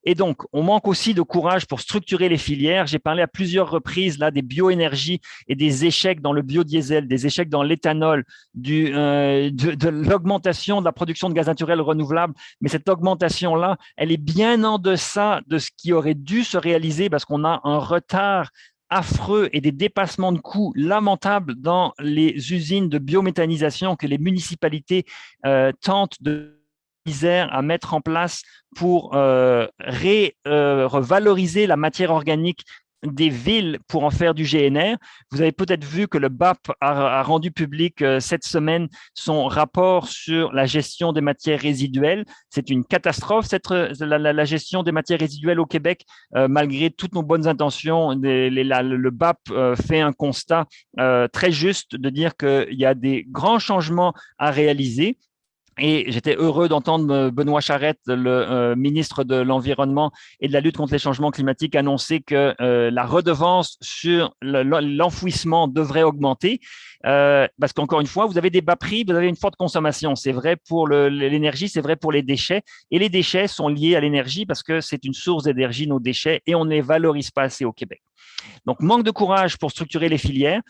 Et donc, on manque aussi de courage pour structurer les filières. J'ai parlé à plusieurs reprises là des bioénergies et des échecs dans le biodiesel, des échecs dans l'éthanol, de l'augmentation de la production de gaz naturel renouvelable. Mais cette augmentation-là, elle est bien en deçà de ce qui aurait dû se réaliser parce qu'on a un retard affreux et des dépassements de coûts lamentables dans les usines de biométhanisation que les municipalités tentent de à mettre en place pour revaloriser la matière organique des villes pour en faire du GNR. Vous avez peut-être vu que le BAP a rendu public cette semaine son rapport sur la gestion des matières résiduelles. C'est une catastrophe, la gestion des matières résiduelles au Québec, malgré toutes nos bonnes intentions. Le BAP fait un constat très juste de dire qu'il y a des grands changements à réaliser. Et j'étais heureux d'entendre Benoît Charette, le ministre de l'Environnement et de la lutte contre les changements climatiques, annoncer que la redevance sur l'enfouissement devrait augmenter. Parce qu'encore une fois, vous avez des bas prix, vous avez une forte consommation. C'est vrai pour l'énergie, c'est vrai pour les déchets. Et les déchets sont liés à l'énergie parce que c'est une source d'énergie, nos déchets, et on ne les valorise pas assez au Québec. Donc, manque de courage pour structurer les filières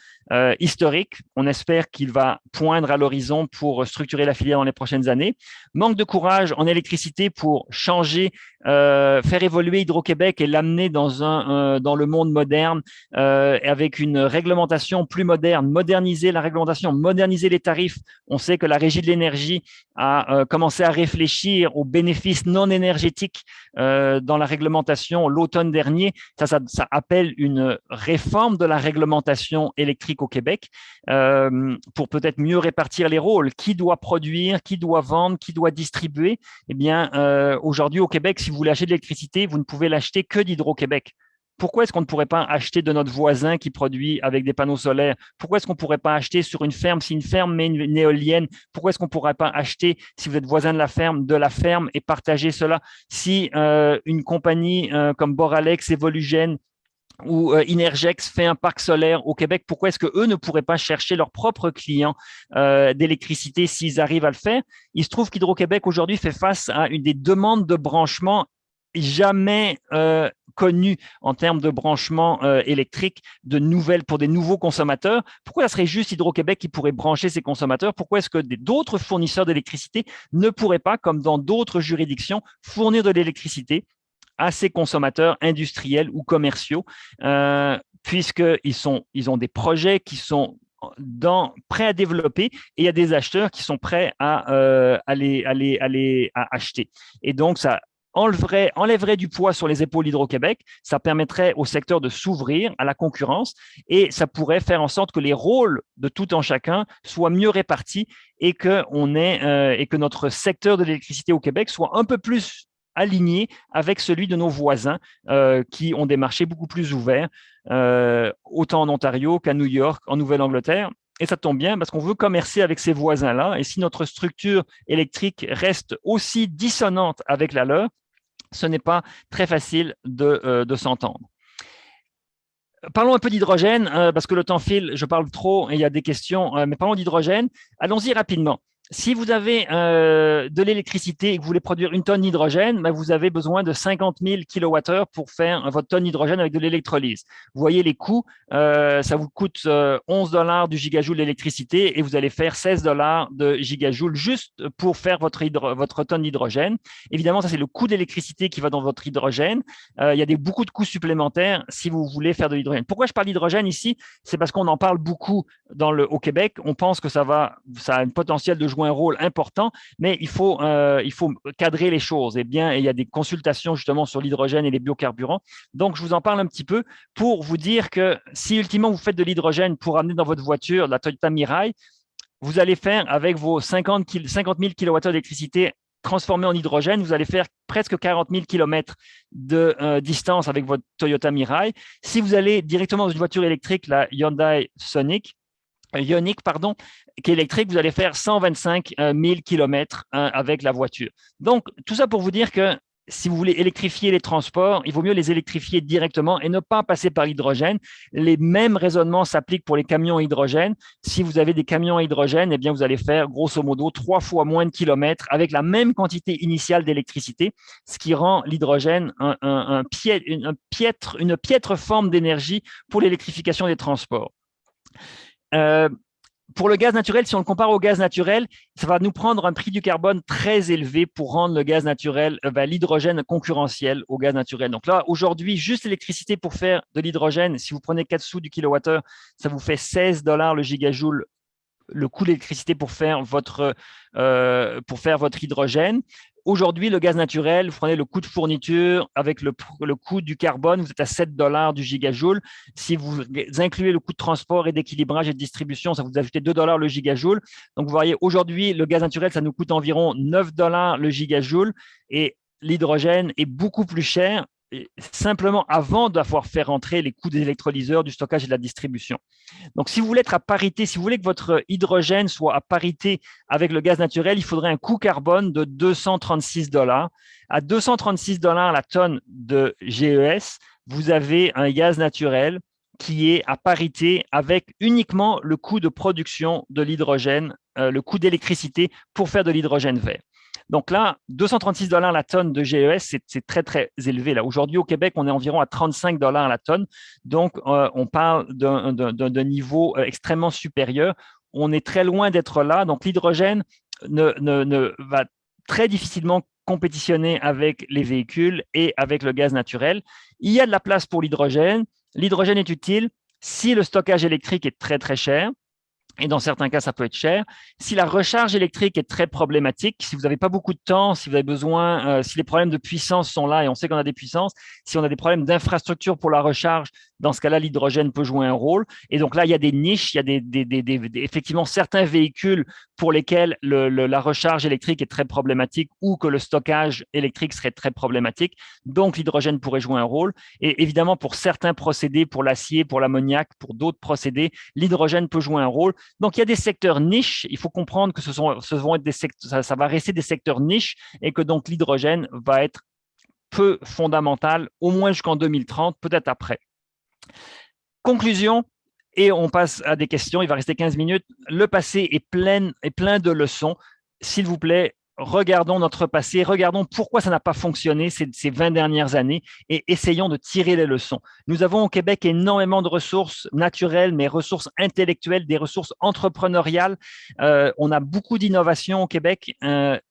historiques. On espère qu'il va poindre à l'horizon pour structurer la filière dans les prochaines années. Manque de courage en électricité pour changer, faire évoluer Hydro-Québec et l'amener dans le monde moderne avec une réglementation plus moderne, moderniser la réglementation, moderniser les tarifs. On sait que la Régie de l'énergie a commencé à réfléchir aux bénéfices non énergétiques dans la réglementation l'automne dernier. Ça appelle une réforme de la réglementation électrique au Québec pour peut-être mieux répartir les rôles. Qui doit produire, qui doit vendre, qui doit distribuer? Eh bien, aujourd'hui au Québec, si vous voulez acheter de l'électricité, vous ne pouvez l'acheter que d'Hydro-Québec. Pourquoi est-ce qu'on ne pourrait pas acheter de notre voisin qui produit avec des panneaux solaires? Pourquoi est-ce qu'on ne pourrait pas acheter sur une ferme, si une ferme met une éolienne? Pourquoi est-ce qu'on ne pourrait pas acheter, si vous êtes voisin de la ferme et partager cela? Si une compagnie comme Boralex, Evolugen ou Inergex fait un parc solaire au Québec, pourquoi est-ce qu'eux ne pourraient pas chercher leurs propres clients d'électricité s'ils arrivent à le faire? Il se trouve qu'Hydro-Québec aujourd'hui fait face à des demandes de branchement jamais connues en termes de branchement électrique pour des nouveaux consommateurs. Pourquoi ça serait juste Hydro-Québec qui pourrait brancher ces consommateurs? Pourquoi est-ce que d'autres fournisseurs d'électricité ne pourraient pas, comme dans d'autres juridictions, fournir de l'électricité à ces consommateurs industriels ou commerciaux, puisqu'ils ont des projets qui sont prêts à développer et il y a des acheteurs qui sont prêts à acheter. Et donc, ça enlèverait du poids sur les épaules d'Hydro-Québec, ça permettrait au secteur de s'ouvrir à la concurrence et ça pourrait faire en sorte que les rôles de tout en chacun soient mieux répartis et que notre secteur de l'électricité au Québec soit un peu plus aligné avec celui de nos voisins qui ont des marchés beaucoup plus ouverts, autant en Ontario qu'à New York, en Nouvelle-Angleterre. Et ça tombe bien parce qu'on veut commercer avec ces voisins-là. Et si notre structure électrique reste aussi dissonante avec la leur, ce n'est pas très facile de s'entendre. Parlons un peu d'hydrogène, parce que le temps file, je parle trop et il y a des questions, mais parlons d'hydrogène. Allons-y rapidement. Si vous avez de l'électricité et que vous voulez produire une tonne d'hydrogène, ben vous avez besoin de 50 000 kWh pour faire votre tonne d'hydrogène avec de l'électrolyse. Vous voyez les coûts, ça vous coûte 11 dollars du gigajoule d'électricité et vous allez faire 16 dollars de gigajoule juste pour faire votre tonne d'hydrogène. Évidemment, ça c'est le coût d'électricité qui va dans votre hydrogène. Il y a beaucoup de coûts supplémentaires si vous voulez faire de l'hydrogène. Pourquoi je parle d'hydrogène ici? C'est parce qu'on en parle beaucoup au Québec. On pense que ça a un potentiel de jouer un rôle important, mais il faut cadrer les choses. Et bien, il y a des consultations justement sur l'hydrogène et les biocarburants. Donc, je vous en parle un petit peu pour vous dire que si ultimement vous faites de l'hydrogène pour amener dans votre voiture la Toyota Mirai, vous allez faire avec vos 50 000 kWh d'électricité transformés en hydrogène, vous allez faire presque 40 000 km de distance avec votre Toyota Mirai. Si vous allez directement dans une voiture électrique, la Hyundai Ioniq, pardon, qui est électrique, vous allez faire 125 000 km avec la voiture. Donc, tout ça pour vous dire que si vous voulez électrifier les transports, il vaut mieux les électrifier directement et ne pas passer par l'hydrogène. Les mêmes raisonnements s'appliquent pour les camions à hydrogène. Si vous avez des camions à hydrogène, eh bien, vous allez faire grosso modo 3 fois moins de kilomètres avec la même quantité initiale d'électricité, ce qui rend l'hydrogène une piètre forme d'énergie pour l'électrification des transports. Pour le gaz naturel, si on le compare au gaz naturel, ça va nous prendre un prix du carbone très élevé pour rendre le gaz naturel, l'hydrogène concurrentiel au gaz naturel. Donc là, aujourd'hui, juste l'électricité pour faire de l'hydrogène, si vous prenez 4 sous du kilowattheure, ça vous fait 16 dollars le gigajoule, le coût de l'électricité pour faire votre hydrogène. Aujourd'hui, le gaz naturel, vous prenez le coût de fourniture avec le coût du carbone, vous êtes à 7 dollars du gigajoule. Si vous incluez le coût de transport et d'équilibrage et de distribution, ça vous ajoute 2 dollars le gigajoule. Donc, vous voyez, aujourd'hui, le gaz naturel, ça nous coûte environ 9 dollars le gigajoule et l'hydrogène est beaucoup plus cher simplement avant d'avoir fait rentrer les coûts des électrolyseurs, du stockage et de la distribution. Donc, si vous voulez être à parité, si vous voulez que votre hydrogène soit à parité avec le gaz naturel, il faudrait un coût carbone de 236 dollars. À 236 dollars la tonne de GES, vous avez un gaz naturel qui est à parité avec uniquement le coût de production de l'hydrogène, le coût d'électricité pour faire de l'hydrogène vert. Donc là, 236 dollars la tonne de GES, c'est très, très élevé. Là, aujourd'hui, au Québec, on est environ à 35 dollars la tonne. Donc, on parle d'un niveau extrêmement supérieur. On est très loin d'être là. Donc, l'hydrogène va très difficilement compétitionner avec les véhicules et avec le gaz naturel. Il y a de la place pour l'hydrogène. L'hydrogène est utile si le stockage électrique est très, très cher. Et dans certains cas, ça peut être cher. Si la recharge électrique est très problématique, si vous n'avez pas beaucoup de temps, si vous avez besoin, si les problèmes de puissance sont là, et on sait qu'on a des puissances, si on a des problèmes d'infrastructure pour la recharge, dans ce cas-là, l'hydrogène peut jouer un rôle. Et donc là, il y a des niches, il y a effectivement certains véhicules pour lesquels la recharge électrique est très problématique ou que le stockage électrique serait très problématique. Donc, l'hydrogène pourrait jouer un rôle. Et évidemment, pour certains procédés, pour l'acier, pour l'ammoniac, pour d'autres procédés, l'hydrogène peut jouer un rôle. Donc, il y a des secteurs niches. Il faut comprendre que ce vont être ça va rester des secteurs niches et que donc l'hydrogène va être peu fondamental, au moins jusqu'en 2030, peut-être après. Conclusion, et on passe à des questions. Il va rester 15 minutes. Le passé est plein de leçons. S'il vous plaît, regardons notre passé, regardons pourquoi ça n'a pas fonctionné ces 20 dernières années et essayons de tirer les leçons. Nous avons au Québec énormément de ressources naturelles, mais ressources intellectuelles, des ressources entrepreneuriales. On a beaucoup d'innovations au Québec,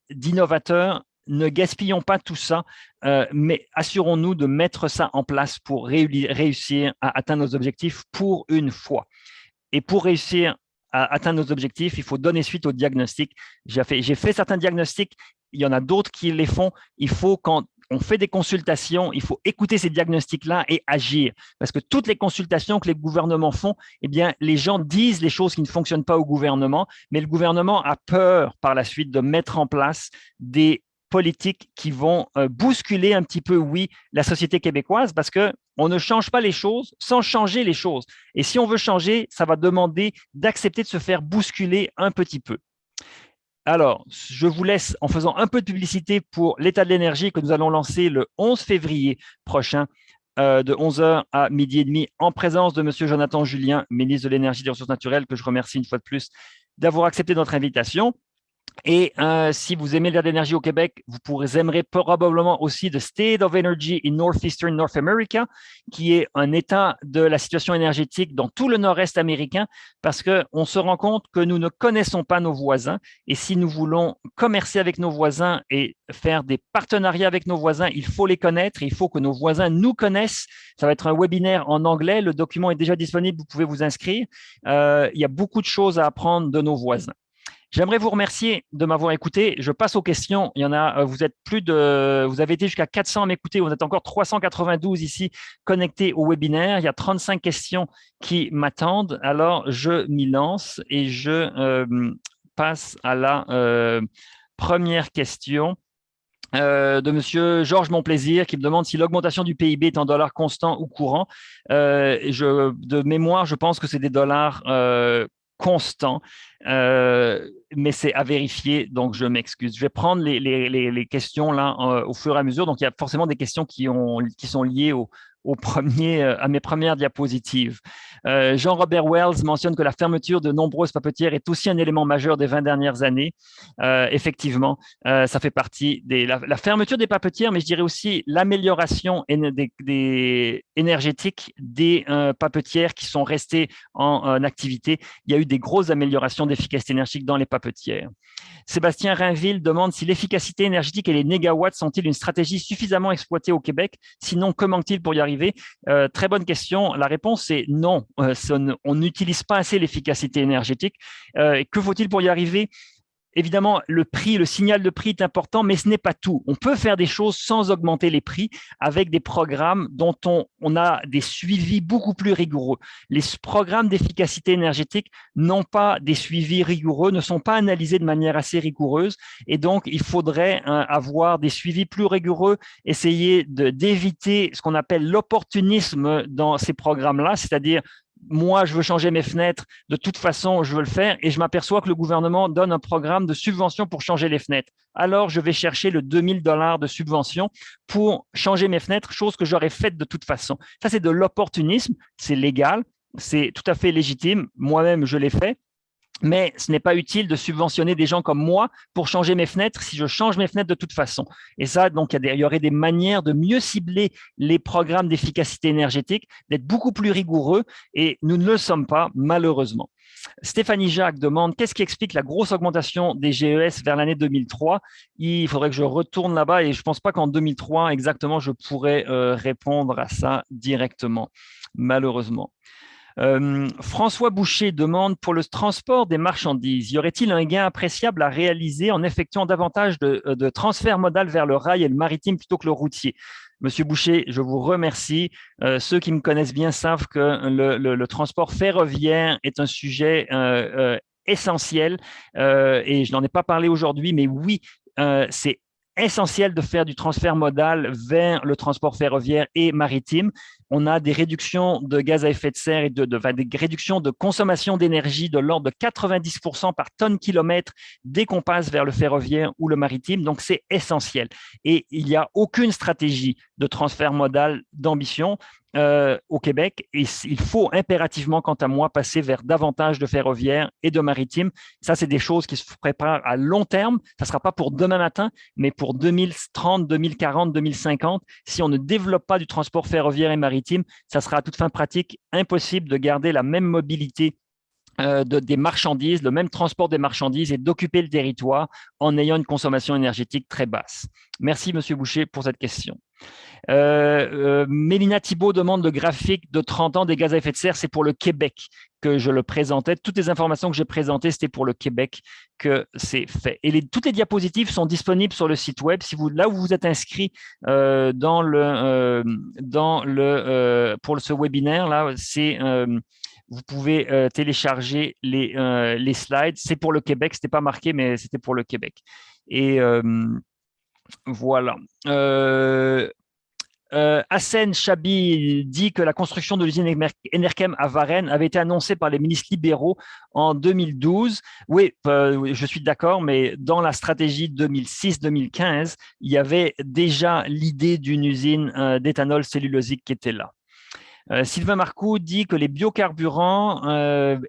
d'innovateurs. Ne gaspillons pas tout ça, mais assurons-nous de mettre ça en place pour réussir à atteindre nos objectifs pour une fois. Et pour réussir à atteindre nos objectifs, il faut donner suite au diagnostic. J'ai fait certains diagnostics, il y en a d'autres qui les font. Il faut, quand on fait des consultations, il faut écouter ces diagnostics-là et agir. Parce que toutes les consultations que les gouvernements font, eh bien, les gens disent les choses qui ne fonctionnent pas au gouvernement, mais le gouvernement a peur par la suite de mettre en place des politiques qui vont bousculer un petit peu, oui, la société québécoise, parce qu'on ne change pas les choses sans changer les choses. Et si on veut changer, ça va demander d'accepter de se faire bousculer un petit peu. Alors, je vous laisse en faisant un peu de publicité pour l'état de l'énergie que nous allons lancer le 11 février prochain, de 11h à midi et demi, en présence de M. Jonathan Julien, ministre de l'Énergie et des Ressources naturelles, que je remercie une fois de plus d'avoir accepté notre invitation. Et si vous aimez le d'énergie au Québec, vous aimerez probablement aussi The State of Energy in Northeastern North America, qui est un état de la situation énergétique dans tout le nord-est américain, parce qu'on se rend compte que nous ne connaissons pas nos voisins. Et si nous voulons commercer avec nos voisins et faire des partenariats avec nos voisins, il faut les connaître, il faut que nos voisins nous connaissent. Ça va être un webinaire en anglais, le document est déjà disponible, vous pouvez vous inscrire. Il y a beaucoup de choses à apprendre de nos voisins. J'aimerais vous remercier de m'avoir écouté. Je passe aux questions. Il y en a, vous avez été jusqu'à 400 à m'écouter. Vous êtes encore 392 ici connectés au webinaire. Il y a 35 questions qui m'attendent. Alors, je m'y lance et je passe à la première question. De Monsieur Georges Monplaisir qui me demande si l'augmentation du PIB est en dollars constants ou courants. De mémoire, je pense que c'est des dollars constants, mais c'est à vérifier, donc je m'excuse. Je vais prendre les questions là au fur et à mesure. Donc, il y a forcément des questions qui sont liées à mes premières diapositives. Jean-Robert Wells mentionne que la fermeture de nombreuses papetières est aussi un élément majeur des 20 dernières années. Effectivement, ça fait partie la fermeture des papetières, mais je dirais aussi l'amélioration énergétique des papetières qui sont restées en activité. Il y a eu des grosses améliorations d'efficacité énergétique dans les papetières. Sébastien Rainville demande si l'efficacité énergétique et les négawatts sont-ils une stratégie suffisamment exploitée au Québec? Sinon, comment manque-t-il pour y arriver? Très bonne question. La réponse est non. On n'utilise pas assez l'efficacité énergétique. Que faut-il pour y arriver? Évidemment, le signal de prix est important, mais ce n'est pas tout. On peut faire des choses sans augmenter les prix avec des programmes dont on a des suivis beaucoup plus rigoureux. Les programmes d'efficacité énergétique n'ont pas des suivis rigoureux, ne sont pas analysés de manière assez rigoureuse, et donc il faudrait avoir des suivis plus rigoureux, essayer d'éviter ce qu'on appelle l'opportunisme dans ces programmes-là, c'est-à-dire moi, je veux changer mes fenêtres, de toute façon, je veux le faire, et je m'aperçois que le gouvernement donne un programme de subvention pour changer les fenêtres. Alors, je vais chercher le 2000 $ de subvention pour changer mes fenêtres, chose que j'aurais faite de toute façon. Ça, c'est de l'opportunisme, c'est légal, c'est tout à fait légitime. Moi-même, je l'ai fait. Mais ce n'est pas utile de subventionner des gens comme moi pour changer mes fenêtres si je change mes fenêtres de toute façon. Et ça, donc, il y aurait des manières de mieux cibler les programmes d'efficacité énergétique, d'être beaucoup plus rigoureux, et nous ne le sommes pas, malheureusement. Stéphanie Jacques demande qu'est-ce qui explique la grosse augmentation des GES vers l'année 2003. Il faudrait que je retourne là-bas et je ne pense pas qu'en 2003 exactement je pourrais répondre à ça directement, malheureusement. François Boucher demande pour le transport des marchandises, y aurait-il un gain appréciable à réaliser en effectuant davantage de transfert modal vers le rail et le maritime plutôt que le routier? Monsieur Boucher, je vous remercie. Ceux qui me connaissent bien savent que le transport ferroviaire est un sujet essentiel et je n'en ai pas parlé aujourd'hui, mais oui, c'est essentiel de faire du transfert modal vers le transport ferroviaire et maritime. On a des réductions de gaz à effet de serre et des réductions de consommation d'énergie de l'ordre de 90% par tonne-kilomètre dès qu'on passe vers le ferroviaire ou le maritime. Donc, c'est essentiel. Et il n'y a aucune stratégie de transfert modal d'ambition au Québec. Et il faut impérativement, quant à moi, passer vers davantage de ferroviaire et de maritime. Ça, c'est des choses qui se préparent à long terme. Ça ne sera pas pour demain matin, mais pour 2030, 2040, 2050. Si on ne développe pas du transport ferroviaire et maritime, ça sera à toute fin pratique impossible de garder la même mobilité des marchandises, le même transport des marchandises et d'occuper le territoire en ayant une consommation énergétique très basse. Merci, Monsieur Boucher, pour cette question. Mélina Thibault demande le graphique de 30 ans des gaz à effet de serre, c'est pour le Québec que je le présentais. Toutes les informations que j'ai présentées, c'était pour le Québec que c'est fait. Et toutes les diapositives sont disponibles sur le site web. Là où vous êtes inscrit pour ce webinaire, là, vous pouvez télécharger les slides. C'est pour le Québec, ce n'était pas marqué, mais c'était pour le Québec. Et voilà. Hassen Chabi dit que la construction de l'usine Enerkem à Varennes avait été annoncée par les ministres libéraux en 2012. Oui, je suis d'accord, mais dans la stratégie 2006-2015, il y avait déjà l'idée d'une usine d'éthanol cellulosique qui était là. Sylvain Marcoux dit que les biocarburants,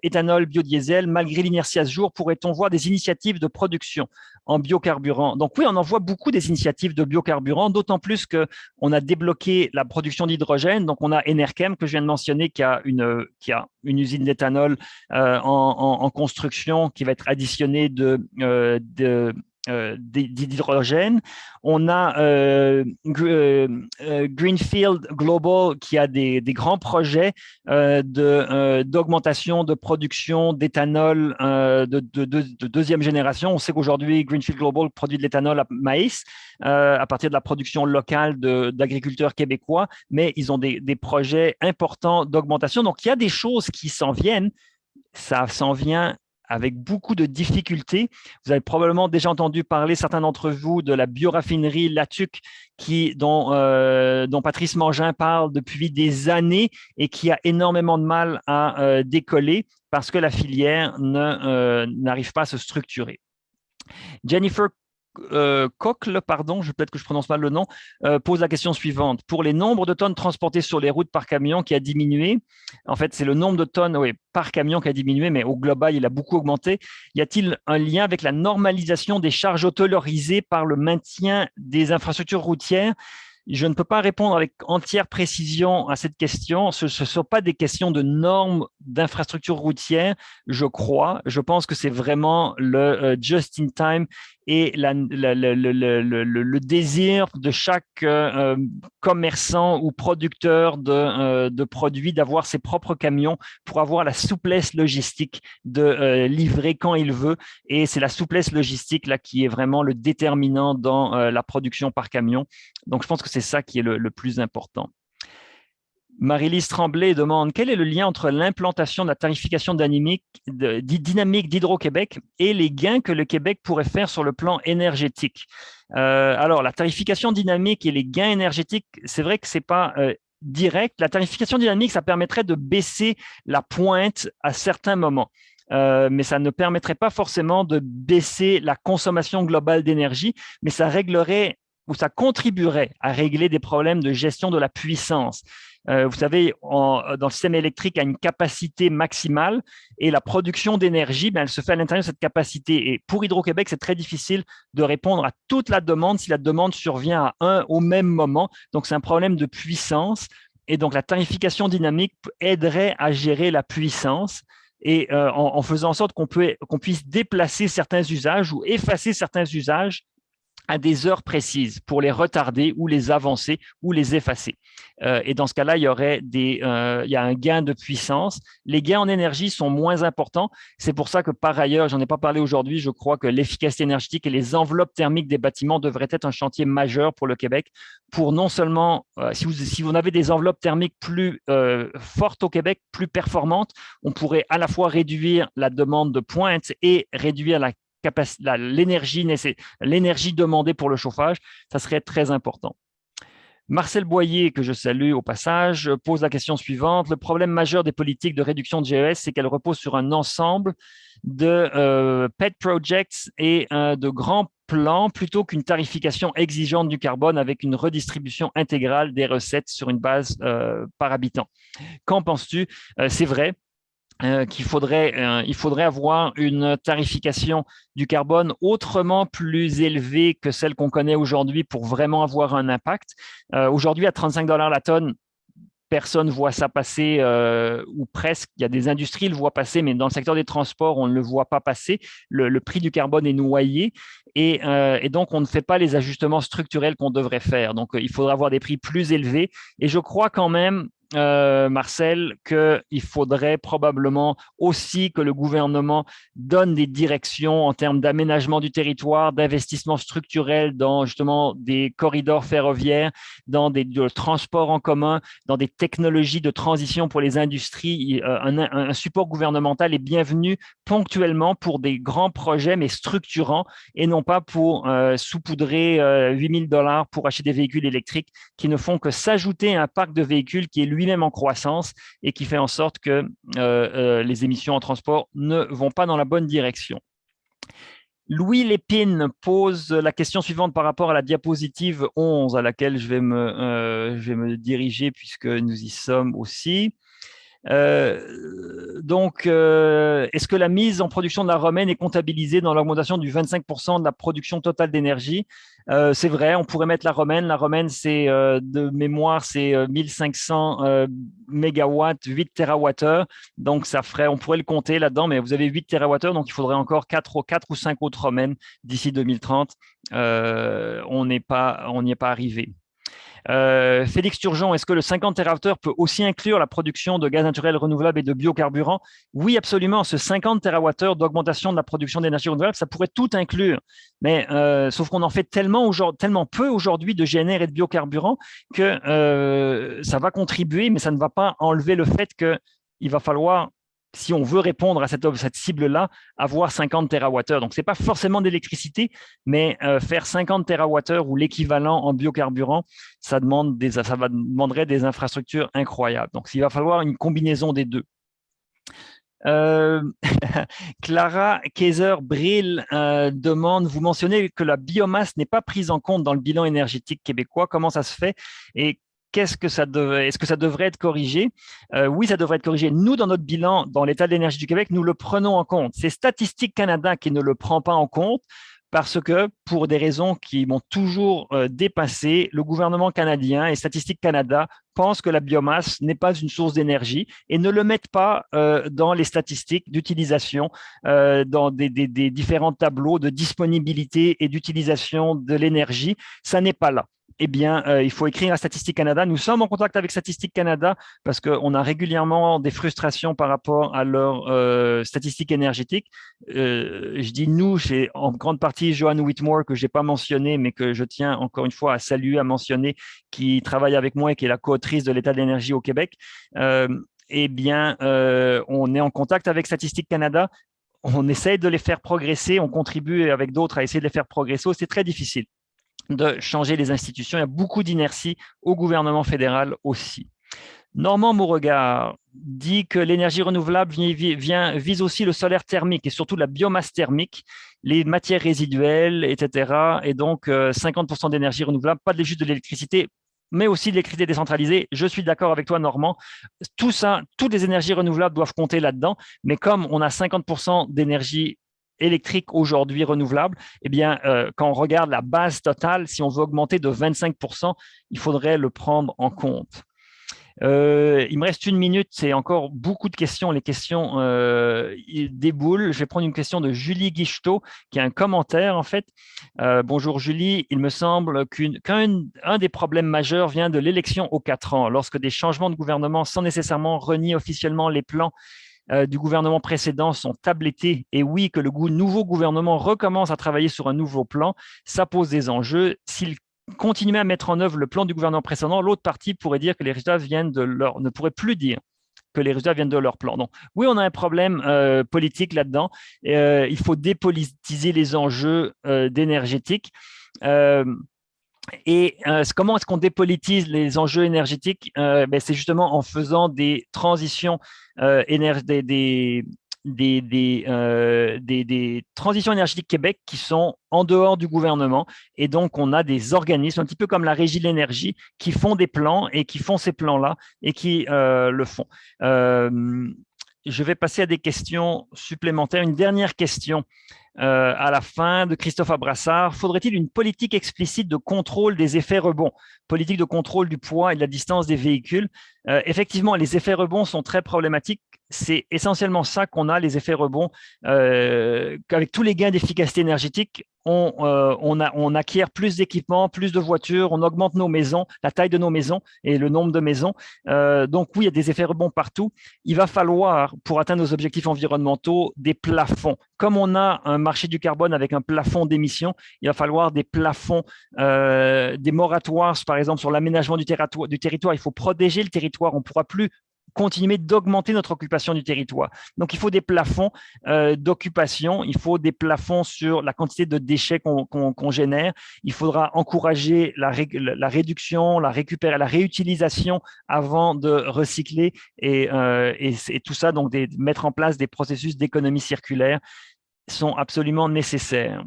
éthanol, biodiesel, malgré l'inertie à ce jour, pourrait-on voir des initiatives de production en biocarburants? Donc oui, on en voit beaucoup des initiatives de biocarburants, d'autant plus qu'on a débloqué la production d'hydrogène. Donc on a Enerkem, que je viens de mentionner, qui a une usine d'éthanol en construction qui va être additionnée d'hydrogène. On a Greenfield Global qui a des grands projets d'augmentation de production d'éthanol de deuxième génération. On sait qu'aujourd'hui, Greenfield Global produit de l'éthanol à maïs à partir de la production locale d'agriculteurs québécois, mais ils ont des projets importants d'augmentation. Donc, il y a des choses qui s'en viennent. Ça s'en vient avec beaucoup de difficultés. Vous avez probablement déjà entendu parler, certains d'entre vous, de la bioraffinerie Latuc dont Patrice Mangin parle depuis des années et qui a énormément de mal à décoller parce que la filière n'arrive pas à se structurer. Jennifer Cocle, pardon, peut-être que je prononce mal le nom, pose la question suivante. Pour les nombres de tonnes transportées sur les routes par camion qui a diminué, en fait, c'est le nombre de tonnes par camion qui a diminué, mais au global, il a beaucoup augmenté. Y a-t-il un lien avec la normalisation des charges autorisées par le maintien des infrastructures routières? Je ne peux pas répondre avec entière précision à cette question. Ce ne sont pas des questions de normes d'infrastructures routières, je crois. Je pense que c'est vraiment le just-in-time et le désir de chaque commerçant ou producteur de produits d'avoir ses propres camions pour avoir la souplesse logistique de livrer quand il veut. Et c'est la souplesse logistique là qui est vraiment le déterminant dans la production par camion. Donc, je pense que c'est ça qui est le plus important. Marie-Lise Tremblay demande quel est le lien entre l'implantation de la tarification dynamique d'Hydro-Québec et les gains que le Québec pourrait faire sur le plan énergétique. Alors, la tarification dynamique et les gains énergétiques, c'est vrai que ce n'est pas direct. La tarification dynamique, ça permettrait de baisser la pointe à certains moments. Mais ça ne permettrait pas forcément de baisser la consommation globale d'énergie, mais ça réglerait ou ça contribuerait à régler des problèmes de gestion de la puissance. Vous savez, dans le système électrique, il y a une capacité maximale et la production d'énergie, elle se fait à l'intérieur de cette capacité. Et pour Hydro-Québec, c'est très difficile de répondre à toute la demande si la demande survient au même moment. Donc, c'est un problème de puissance. Et donc, la tarification dynamique aiderait à gérer la puissance et en faisant en sorte qu'on puisse déplacer certains usages ou effacer certains usages à des heures précises pour les retarder ou les avancer ou les effacer. Et dans ce cas-là, il y a un gain de puissance. Les gains en énergie sont moins importants. C'est pour ça que par ailleurs, j'en ai pas parlé aujourd'hui, je crois que l'efficacité énergétique et les enveloppes thermiques des bâtiments devraient être un chantier majeur pour le Québec pour non seulement, si vous avez des enveloppes thermiques plus fortes au Québec, plus performantes, on pourrait à la fois réduire la demande de pointe et réduire l'énergie demandée pour le chauffage, ça serait très important. Marcel Boyer, que je salue au passage, pose la question suivante. Le problème majeur des politiques de réduction de GES, c'est qu'elles reposent sur un ensemble de pet projects et de grands plans plutôt qu'une tarification exigeante du carbone avec une redistribution intégrale des recettes sur une base par habitant. Qu'en penses-tu? C'est vrai. Il faudrait avoir une tarification du carbone autrement plus élevée que celle qu'on connaît aujourd'hui pour vraiment avoir un impact. Aujourd'hui, à 35 $ la tonne, personne ne voit ça passer ou presque. Il y a des industries qui le voient passer, mais dans le secteur des transports, on ne le voit pas passer. Le prix du carbone est noyé et donc on ne fait pas les ajustements structurels qu'on devrait faire. Donc, il faudra avoir des prix plus élevés et je crois quand même Marcel, qu'il faudrait probablement aussi que le gouvernement donne des directions en termes d'aménagement du territoire, d'investissement structurel dans justement des corridors ferroviaires, dans des transports en commun, dans des technologies de transition pour les industries. Un support gouvernemental est bienvenu ponctuellement pour des grands projets, mais structurants, et non pas pour saupoudrer 8 000 $ pour acheter des véhicules électriques qui ne font que s'ajouter à un parc de véhicules qui est lui-même en croissance et qui fait en sorte que les émissions en transport ne vont pas dans la bonne direction. Louis Lépine pose la question suivante par rapport à la diapositive 11 à laquelle je vais me diriger puisque nous y sommes aussi. Est-ce que la mise en production de la romaine est comptabilisée dans l'augmentation du 25% de la production totale d'énergie? C'est vrai, on pourrait mettre la romaine. La romaine, c'est de mémoire, c'est 1500 mégawatts, 8 TWh. Donc, ça ferait, on pourrait le compter là-dedans, mais vous avez 8 TWh, donc il faudrait encore 4 ou 5 autres romaines d'ici 2030. On n'y est pas arrivé. Félix Turgeon, est-ce que le 50 TWh peut aussi inclure la production de gaz naturel renouvelable et de biocarburants? Oui, absolument. Ce 50 TWh d'augmentation de la production d'énergie renouvelable, ça pourrait tout inclure. Mais sauf qu'on en fait tellement peu aujourd'hui de GNR et de biocarburants que ça va contribuer, mais ça ne va pas enlever le fait qu'il va falloir, si on veut répondre à cette cible-là, avoir 50 TWh. Donc, ce n'est pas forcément d'électricité, mais faire 50 TWh ou l'équivalent en biocarburant, ça demanderait des infrastructures incroyables. Donc, il va falloir une combinaison des deux. Clara Kaiser-Brill demande, vous mentionnez que la biomasse n'est pas prise en compte dans le bilan énergétique québécois. Comment ça se fait et est-ce que ça devrait être corrigé? Oui, ça devrait être corrigé. Nous, dans notre bilan, dans l'état de l'énergie du Québec, nous le prenons en compte. C'est Statistique Canada qui ne le prend pas en compte parce que, pour des raisons qui m'ont toujours dépassé, le gouvernement canadien et Statistique Canada pensent que la biomasse n'est pas une source d'énergie et ne le mettent pas dans les statistiques d'utilisation, dans des différents tableaux de disponibilité et d'utilisation de l'énergie. Ça n'est pas là. Eh bien, il faut écrire à Statistique Canada. Nous sommes en contact avec Statistique Canada parce qu'on a régulièrement des frustrations par rapport à leurs statistiques énergétiques. Je dis nous, c'est en grande partie Joanne Whitmore que je n'ai pas mentionné, mais que je tiens encore une fois à saluer, à mentionner, qui travaille avec moi et qui est la co-autrice de l'État de l'énergie au Québec. Eh bien, on est en contact avec Statistique Canada. On essaye de les faire progresser. On contribue avec d'autres à essayer de les faire progresser. C'est très difficile de changer les institutions. Il y a beaucoup d'inertie au gouvernement fédéral aussi. Normand Beauregard dit que l'énergie renouvelable vise aussi le solaire thermique et surtout la biomasse thermique, les matières résiduelles, etc. Et donc, 50% d'énergie renouvelable, pas juste de l'électricité, mais aussi de l'électricité décentralisée. Je suis d'accord avec toi, Normand. Tout ça, toutes les énergies renouvelables doivent compter là-dedans. Mais comme on a 50% d'énergie électrique aujourd'hui renouvelable, eh bien, quand on regarde la base totale, si on veut augmenter de 25%, il faudrait le prendre en compte. Il me reste une minute, c'est encore beaucoup de questions. Les questions déboulent. Je vais prendre une question de Julie Guichetot, qui a un commentaire en fait. Bonjour Julie, il me semble qu'un des problèmes majeurs vient de l'élection aux 4 ans, lorsque des changements de gouvernement sans nécessairement renier officiellement les plans du gouvernement précédent sont tablettés et oui, que le nouveau gouvernement recommence à travailler sur un nouveau plan, ça pose des enjeux. S'il continuait à mettre en œuvre le plan du gouvernement précédent, l'autre partie pourrait dire que les résultats ne pourrait plus dire que les résultats viennent de leur plan. Donc, oui, on a un problème politique là-dedans. Il faut dépolitiser les enjeux d'énergétique. Et comment est-ce qu'on dépolitise les enjeux énergétiques? C'est justement en faisant des transitions des transitions énergétiques Québec qui sont en dehors du gouvernement. Et donc, on a des organismes, un petit peu comme la Régie de l'énergie, qui font des plans et qui font ces plans-là et qui le font. Je vais passer à des questions supplémentaires. Une dernière question à la fin de Christophe Abrassard. Faudrait-il une politique explicite de contrôle des effets rebonds, politique de contrôle du poids et de la distance des véhicules? Effectivement, les effets rebonds sont très problématiques. C'est essentiellement ça qu'on a, les effets rebonds. Avec tous les gains d'efficacité énergétique, on acquiert plus d'équipements, plus de voitures, on augmente nos maisons, la taille de nos maisons et le nombre de maisons. Donc oui, il y a des effets rebonds partout. Il va falloir, pour atteindre nos objectifs environnementaux, des plafonds. Comme on a un marché du carbone avec un plafond d'émissions, il va falloir des plafonds, des moratoires, par exemple, sur l'aménagement du territoire. Il faut protéger le territoire. On ne pourra plus continuer d'augmenter notre occupation du territoire. Donc, il faut des plafonds d'occupation, il faut des plafonds sur la quantité de déchets qu'on génère. Il faudra encourager la réduction, la réutilisation avant de recycler et tout ça, donc mettre en place des processus d'économie circulaire. sont absolument nécessaires.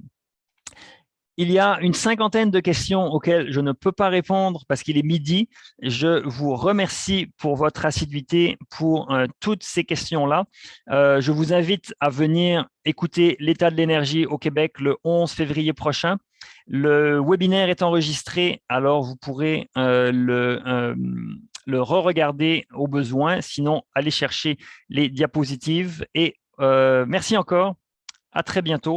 Il y a une cinquantaine de questions auxquelles je ne peux pas répondre parce qu'il est midi. Je vous remercie pour votre assiduité pour toutes ces questions-là. Je vous invite à venir écouter l'état de l'énergie au Québec le 11 février prochain. Le webinaire est enregistré, alors vous pourrez le re-regarder au besoin. Sinon, allez chercher les diapositives. Et merci encore. À très bientôt.